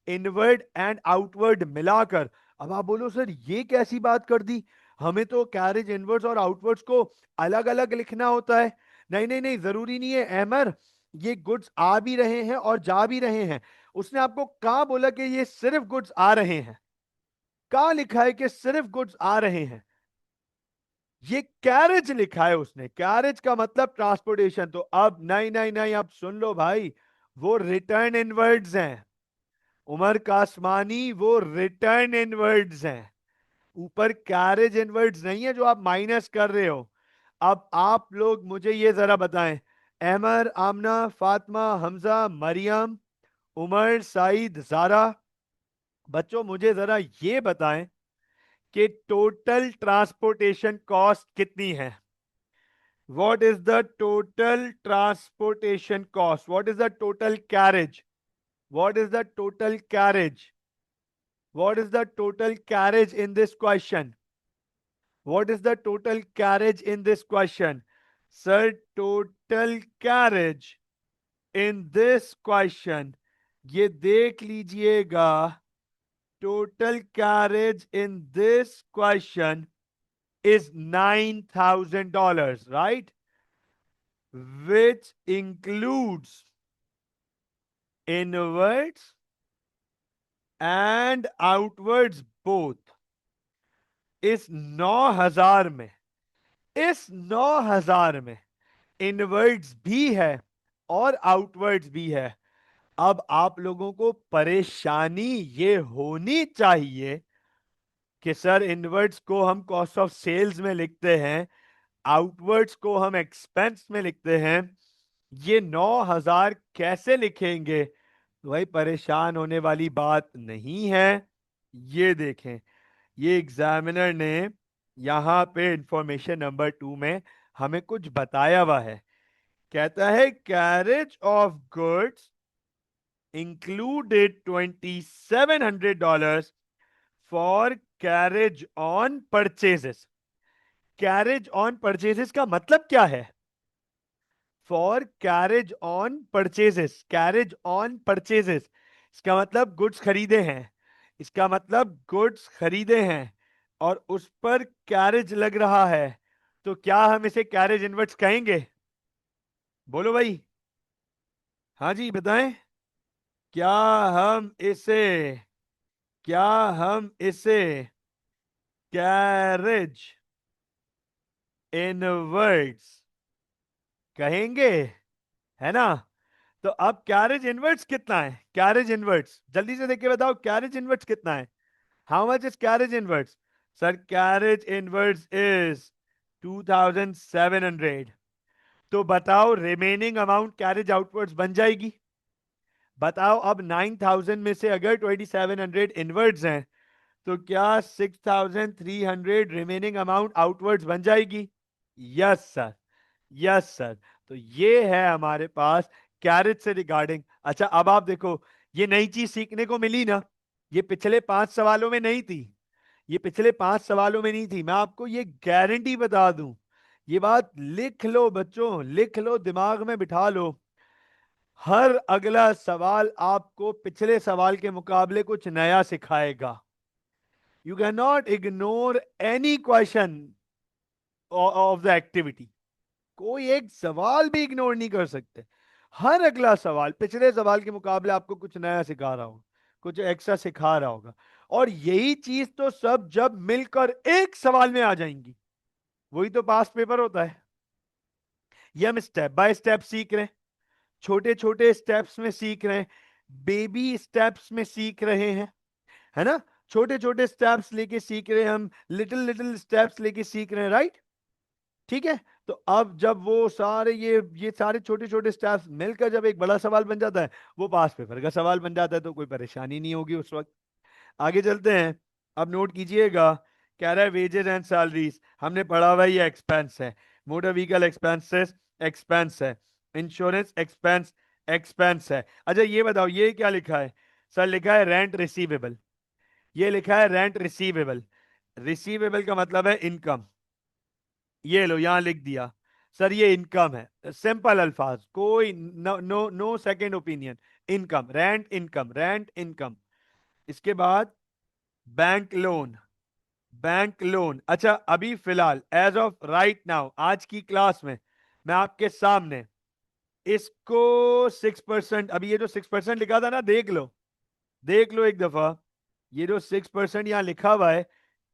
इनवर्ड एंड आउटवर्ड मिलाकर। अब आप बोलो सर ये कैसी बात कर दी, हमें तो कैरेज इनवर्ड्स और आउटवर्ड्स को अलग अलग लिखना होता है। नहीं नहीं नहीं, जरूरी नहीं है अहमर, ये गुड्स आ भी रहे हैं और जा भी रहे हैं। उसने आपको कहा बोला कि ये सिर्फ गुड्स आ रहे हैं? कहा लिखा है कि सिर्फ गुड्स आ रहे हैं? ये कैरेज लिखा है उसने, कैरेज का मतलब ट्रांसपोर्टेशन। तो अब नहीं नहीं नहीं, अब सुन लो भाई, वो रिटर्न इनवर्ड्स हैं। उमर कासमानी, वो रिटर्न इनवर्ड्स हैं, ऊपर कैरेज इनवर्ड्स नहीं है जो आप माइनस कर रहे हो। अब आप लोग मुझे ये जरा बताएं, अहमर, आमना, फातिमा, हमजा, मरियम, उमर, साइद, जारा, बच्चों मुझे जरा ये बताएं कि टोटल ट्रांसपोर्टेशन कॉस्ट कितनी है? What is the total transportation cost? What is the total carriage? What is the total carriage? What is the total carriage in this question? What is the total carriage in this question? Sir, total carriage in this question, ये देख लीजिएगा, total carriage in this question is $9,000, right? Which includes inwards and outwards both। इस 9,000 में, इस 9,000 में inwards भी है और आउटवर्ड्स भी है। अब आप लोगों को परेशानी ये होनी चाहिए कि सर इनवर्ड्स को हम कॉस्ट ऑफ सेल्स में लिखते हैं, आउटवर्ड्स को हम एक्सपेंस में लिखते हैं, ये 9,000 कैसे लिखेंगे? तो भाई परेशान होने वाली बात नहीं है। ये देखें, ये एग्जामिनर ने यहां पे इंफॉर्मेशन नंबर 2 में हमें कुछ बताया हुआ है। कहता है carriage of goods included $2,700 for carriage on purchases. Carriage on purchases का मतलब क्या है? For carriage on purchases, carriage on purchases, इसका मतलब गुड्स खरीदे हैं, इसका मतलब गुड्स खरीदे हैं और उस पर कैरेज लग रहा है, तो क्या हम इसे कैरेज इनवर्ट्स कहेंगे? बोलो भाई। हाँ जी बताएं। क्या हम इसे क्या हम इसे कैरेज इनवर्ट्स कहेंगे, है ना? तो अब कैरेज इनवर्ट्स कितना है? कैरेज इनवर्ट्स जल्दी से देख के बताओ, कैरेज इनवर्ट्स कितना है? How much is carriage inverts? Sir carriage inverts is 2700। तो बताओ रिमेनिंग अमाउंट कैरेज आउटवर्ड्स बन जाएगी। बताओ अब 9000 में से अगर 2700 इनवर्ड्स हैं, तो क्या 6300 रिमेनिंग अमाउंट आउटवर्ड्स बन जाएगी? Yes sir, yes sir. तो ये है हमारे पास कैरेज से रिगार्डिंग। अच्छा अब आप देखो, ये नई चीज सीखने को मिली ना, ये पिछले 5 सवालों में नहीं थी। ये पिछले 5 सवालों में नहीं थी। मैं आपको ये गारंटी बता दूं, ये बात लिख लो बच्चों, लिख लो, दिमाग में बिठा लो। हर अगला सवाल आपको पिछले सवाल के मुकाबले कुछ नया सिखाएगा। You can not ignore any question of the activity. कोई एक सवाल भी इग्नोर नहीं कर सकते। हर अगला सवाल पिछले सवाल के मुकाबले आपको कुछ नया सिखा रहा होगा, कुछ एक्स्ट्रा सिखा रहा होगा। और यही चीज तो सब जब मिलकर एक सवाल में आ जाएंगी, वही तो पास्ट पेपर होता है। ये हम स्टेप बाय स्टेप सीख रहे हैं, छोटे छोटे स्टेप्स में सीख रहे हैं, बेबी स्टेप्स में सीख रहे हैं, है ना? छोटे छोटे स्टेप्स लेके सीख रहे हैं हम, लिटिल लिटिल स्टेप्स लेके सीख रहे हैं, राइट? ठीक है। तो अब जब वो सारे ये सारे छोटे छोटे स्टेप्स मिलकर जब एक बड़ा सवाल बन जाता है, वो पास पेपर का सवाल बन जाता है, तो कोई परेशानी नहीं होगी उस वक्त। आगे चलते हैं। अब नोट कीजिएगा, कह रहा है वेजेस एंड सैलरीज, हमने पढ़ा हुआ ये एक्सपेंस है। मोटर व्हीकल एक्सपेंसेस एक्सपेंस है। इंश्योरेंस एक्सपेंस एक्सपेंस है। अच्छा ये बताओ ये क्या लिखा है? सर लिखा है रेंट रिसीवेबल। ये लिखा है रेंट रिसीवेबल। रिसीवेबल का मतलब है इनकम। ये लो यहां लिख दिया। सर ये इनकम है, सिंपल अल्फाज, कोई no no no second opinion. Income, rent income, rent income. इसके बाद बैंक लोन, बैंक लोन। अच्छा अभी फिलहाल एज ऑफ राइट नाउ आज की क्लास में मैं आपके सामने इसको 6%, अभी ये जो 6% लिखा था ना, देख लो, देख लो एक दफा। ये जो 6% यहां लिखा हुआ है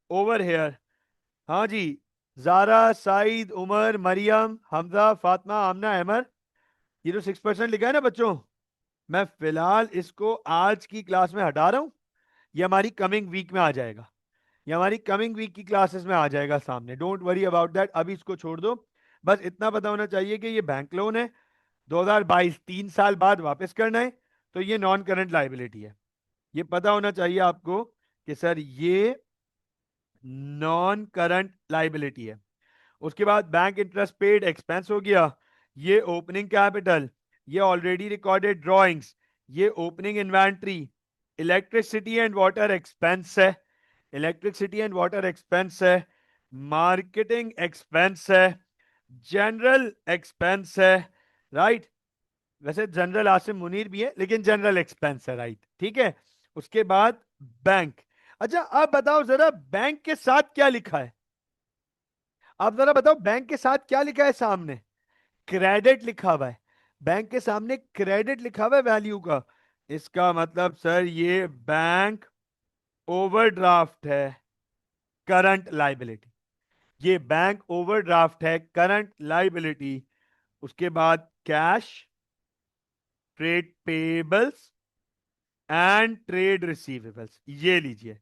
ओवर हेयर, हाँ जी, जारा, साइद, उमर, मरियम, हमजा, फातिमा, आमना, अहमद, ये जो 6% लिखा है ना बच्चों, मैं फिलहाल इसको आज की क्लास में हटा रहा हूं। ये हमारी कमिंग वीक में आ जाएगा, ये हमारी कमिंग वीक की क्लासेस में आ जाएगा सामने। डोंट वरी अबाउट दैट, अभी इसको छोड़ दो। बस इतना पता होना चाहिए कि ये बैंक लोन है, 2022 3 साल बाद वापस करना है, तो ये नॉन करंट लाइबिलिटी है। ये पता होना चाहिए आपको कि सर ये नॉन करंट लाइबिलिटी है। उसके बाद बैंक इंटरेस्ट पेड एक्सपेंस हो गया। ये ओपनिंग कैपिटल, ये ऑलरेडी रिकॉर्डेड ड्रॉइंग्स, ये opening inventory. Electricity and water expense है, इलेक्ट्रिसिटी एंड वाटर एक्सपेंस है। मार्केटिंग एक्सपेंस है, जनरल एक्सपेंस है, राइट? वैसे जनरल आसिम मुनीर भी है, लेकिन जनरल एक्सपेंस है, राइट? ठीक है। उसके बाद बैंक। अच्छा अब बताओ जरा बैंक के साथ क्या लिखा है? आप जरा बताओ बैंक के साथ क्या लिखा है सामने? क्रेडिट लिखा हुआ है। बैंक के सामने क्रेडिट लिखा हुआ है वैल्यू का। इसका मतलब सर ये बैंक ओवरड्राफ्ट है, करंट लाइबिलिटी। ये बैंक ओवरड्राफ्ट है, करंट लाइबिलिटी। उसके बाद cash, trade payables and trade receivables, ये लीजिए।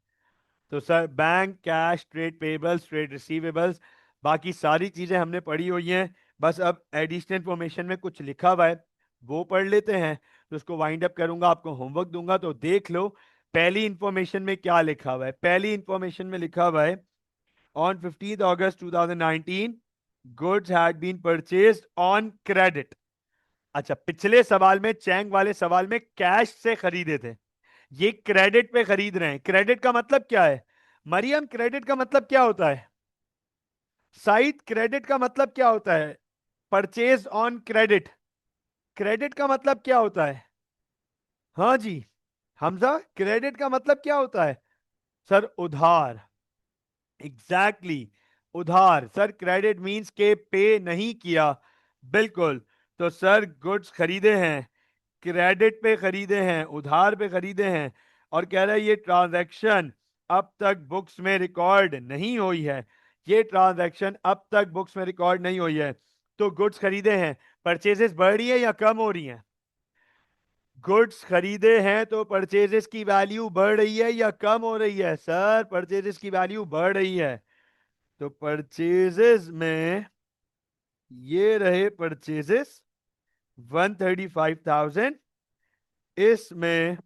तो sir bank, cash, trade payables, trade receivables, बाकी सारी चीजें हमने पढ़ी हुई हैं। बस अब एडिशनल इंफॉर्मेशन में कुछ लिखा हुआ है, वो पढ़ लेते हैं। तो उसको वाइंड अप करूंगा, आपको होमवर्क दूंगा, तो देख लो पहली इंफॉर्मेशन में क्या लिखा हुआ है। पहली इंफॉर्मेशन में लिखा हुआ है on 15 August 2019 goods had been purchased on credit. अच्छा पिछले सवाल में, चैंग वाले सवाल में कैश से खरीदे थे, ये क्रेडिट पे खरीद रहे हैं। क्रेडिट का मतलब क्या है मरियम? क्रेडिट का मतलब क्या होता है? साइड क्रेडिट का मतलब क्या होता है? परचेज ऑन क्रेडिट, क्रेडिट का मतलब क्या होता है? हाँ जी हमजा, क्रेडिट का मतलब क्या होता है? सर उधार, एग्जैक्टली exactly. उधार। सर क्रेडिट मींस के पे नहीं किया। बिल्कुल। तो सर गुड्स खरीदे हैं, क्रेडिट पे खरीदे हैं, उधार पे खरीदे हैं, और कह रहा है ये ट्रांजैक्शन अब तक बुक्स में रिकॉर्ड नहीं हुई है। ये ट्रांजैक्शन अब तक बुक्स में रिकॉर्ड नहीं हुई है। तो गुड्स खरीदे हैं, परचेजेस बढ़ रही है या कम हो रही हैं? गुड्स खरीदे हैं तो परचेजेस की वैल्यू बढ़ रही है या कम हो रही है? सर परचेजेस की वैल्यू बढ़ रही है। तो परचेजेस में ये रहे परचेजेस 135,000, इसमें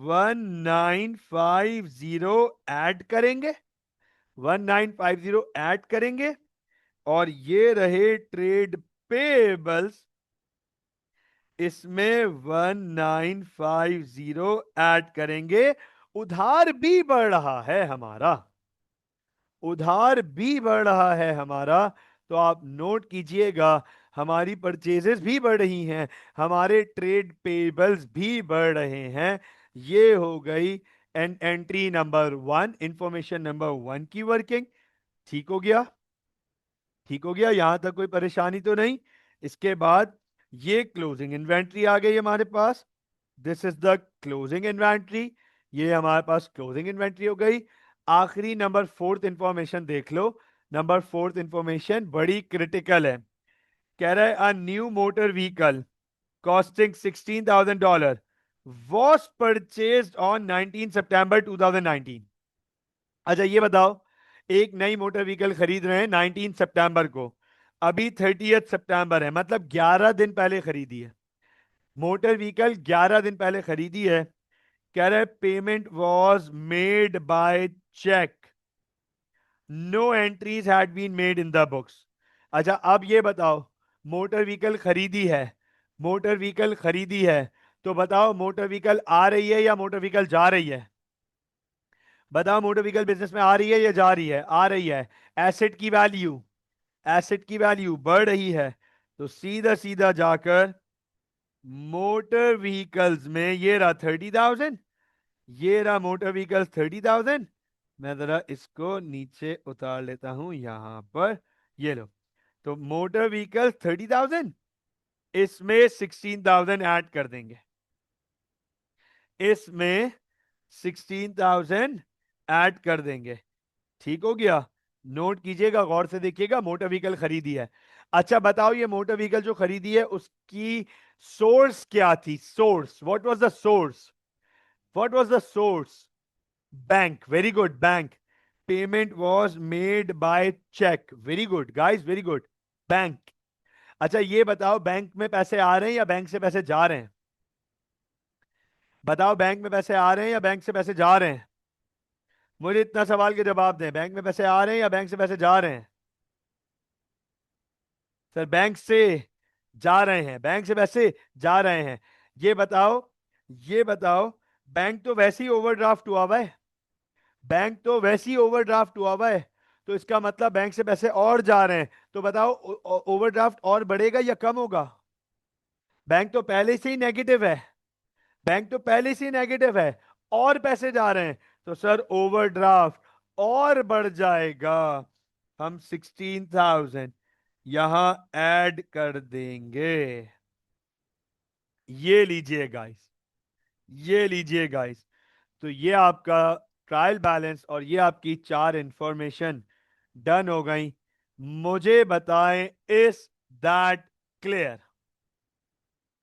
1950 ऐड करेंगे, 1950 ऐड करेंगे, और ये रहे ट्रेड पेबल्स, इसमें 1950 ऐड करेंगे। उधार भी बढ़ रहा है हमारा, उधार भी बढ़ रहा है हमारा। तो आप नोट कीजिएगा, हमारी परचेजेस भी बढ़ रही हैं, हमारे ट्रेड पेबल्स भी बढ़ रहे हैं। ये हो गई एंट्री नंबर 1, इंफॉर्मेशन नंबर 1 की वर्किंग। ठीक हो गया? ठीक हो गया? यहां तक कोई परेशानी तो नहीं? इसके बाद ये क्लोजिंग इन्वेंट्री आ गई हमारे पास। This is the closing inventory. ये हमारे पास क्लोजिंग इन्वेंट्री हो गई। आखिरी नंबर 4th इंफॉर्मेशन देख लो। नंबर 4th इंफॉर्मेशन बड़ी क्रिटिकल है। कह रहा है a new motor vehicle costing $16,000 was purchased on 19 सितंबर 2019। अच्छा ये बताओ, एक नई मोटर व्हीकल खरीद रहे हैं 19 सितंबर को, अभी 30th सितंबर है, मतलब 11 दिन पहले खरीदी है मोटर व्हीकल, 11 दिन पहले खरीदी है। कह रहे payment was made by cheque, no entries had been made in the books. अच्छा अब ये बताओ, मोटर व्हीकल खरीदी है, मोटर व्हीकल खरीदी है, तो बताओ मोटर व्हीकल आ रही है या मोटर व्हीकल जा रही है? बताओ मोटर व्हीकल बिजनेस में आ रही है या जा रही है? आ रही है। एसेट की वैल्यू, एसेट की वैल्यू बढ़ रही है। तो सीधा सीधा जाकर मोटर व्हीकल्स में ये रहा 30,000, ये रहा मोटर व्हीकल्स 30,000। मैं जरा इसको नीचे उतार लेता हूं यहां पर, ये लो। तो मोटर व्हीकल 30,000, इसमें 16,000 ऐड कर देंगे, इसमें 16,000 ऐड कर देंगे। ठीक हो गया? नोट कीजिएगा, गौर से देखिएगा, मोटर व्हीकल खरीदी है। अच्छा बताओ ये मोटर व्हीकल जो खरीदी है उसकी सोर्स क्या थी? Source, what was the source? What was the source? Bank. Very good, bank. Payment was made by cheque. Very good guys, very good. Bank. अच्छा ये बताओ बैंक में पैसे आ रहे हैं या बैंक से पैसे जा रहे हैं? बताओ बैंक में पैसे आ रहे हैं या बैंक से पैसे जा रहे हैं? मुझे इतना सवाल के जवाब दें, बैंक में पैसे आ रहे हैं या बैंक से पैसे जा रहे हैं? सर बैंक से जा रहे हैं, बैंक से पैसे जा रहे हैं। ये बताओ, ये बताओ, बैंक तो वैसे ही ओवरड्राफ्ट हुआ हुआ है, बैंक तो वैसे ही ओवरड्राफ्ट हुआ हुआ है, तो इसका मतलब बैंक से पैसे और जा रहे हैं। तो बताओ ओवरड्राफ्ट और बढ़ेगा या कम होगा? बैंक तो पहले से ही नेगेटिव है, बैंक तो पहले से ही नेगेटिव है, और पैसे जा रहे हैं, तो सर ओवरड्राफ्ट और बढ़ जाएगा। हम 16,000 यहां ऐड कर देंगे। ये लीजिए गाइस, ये लीजिए गाइस। तो ये आपका ट्रायल बैलेंस और ये आपकी 4 इंफॉर्मेशन डन हो गई। मुझे बताएं, इज दैट क्लियर?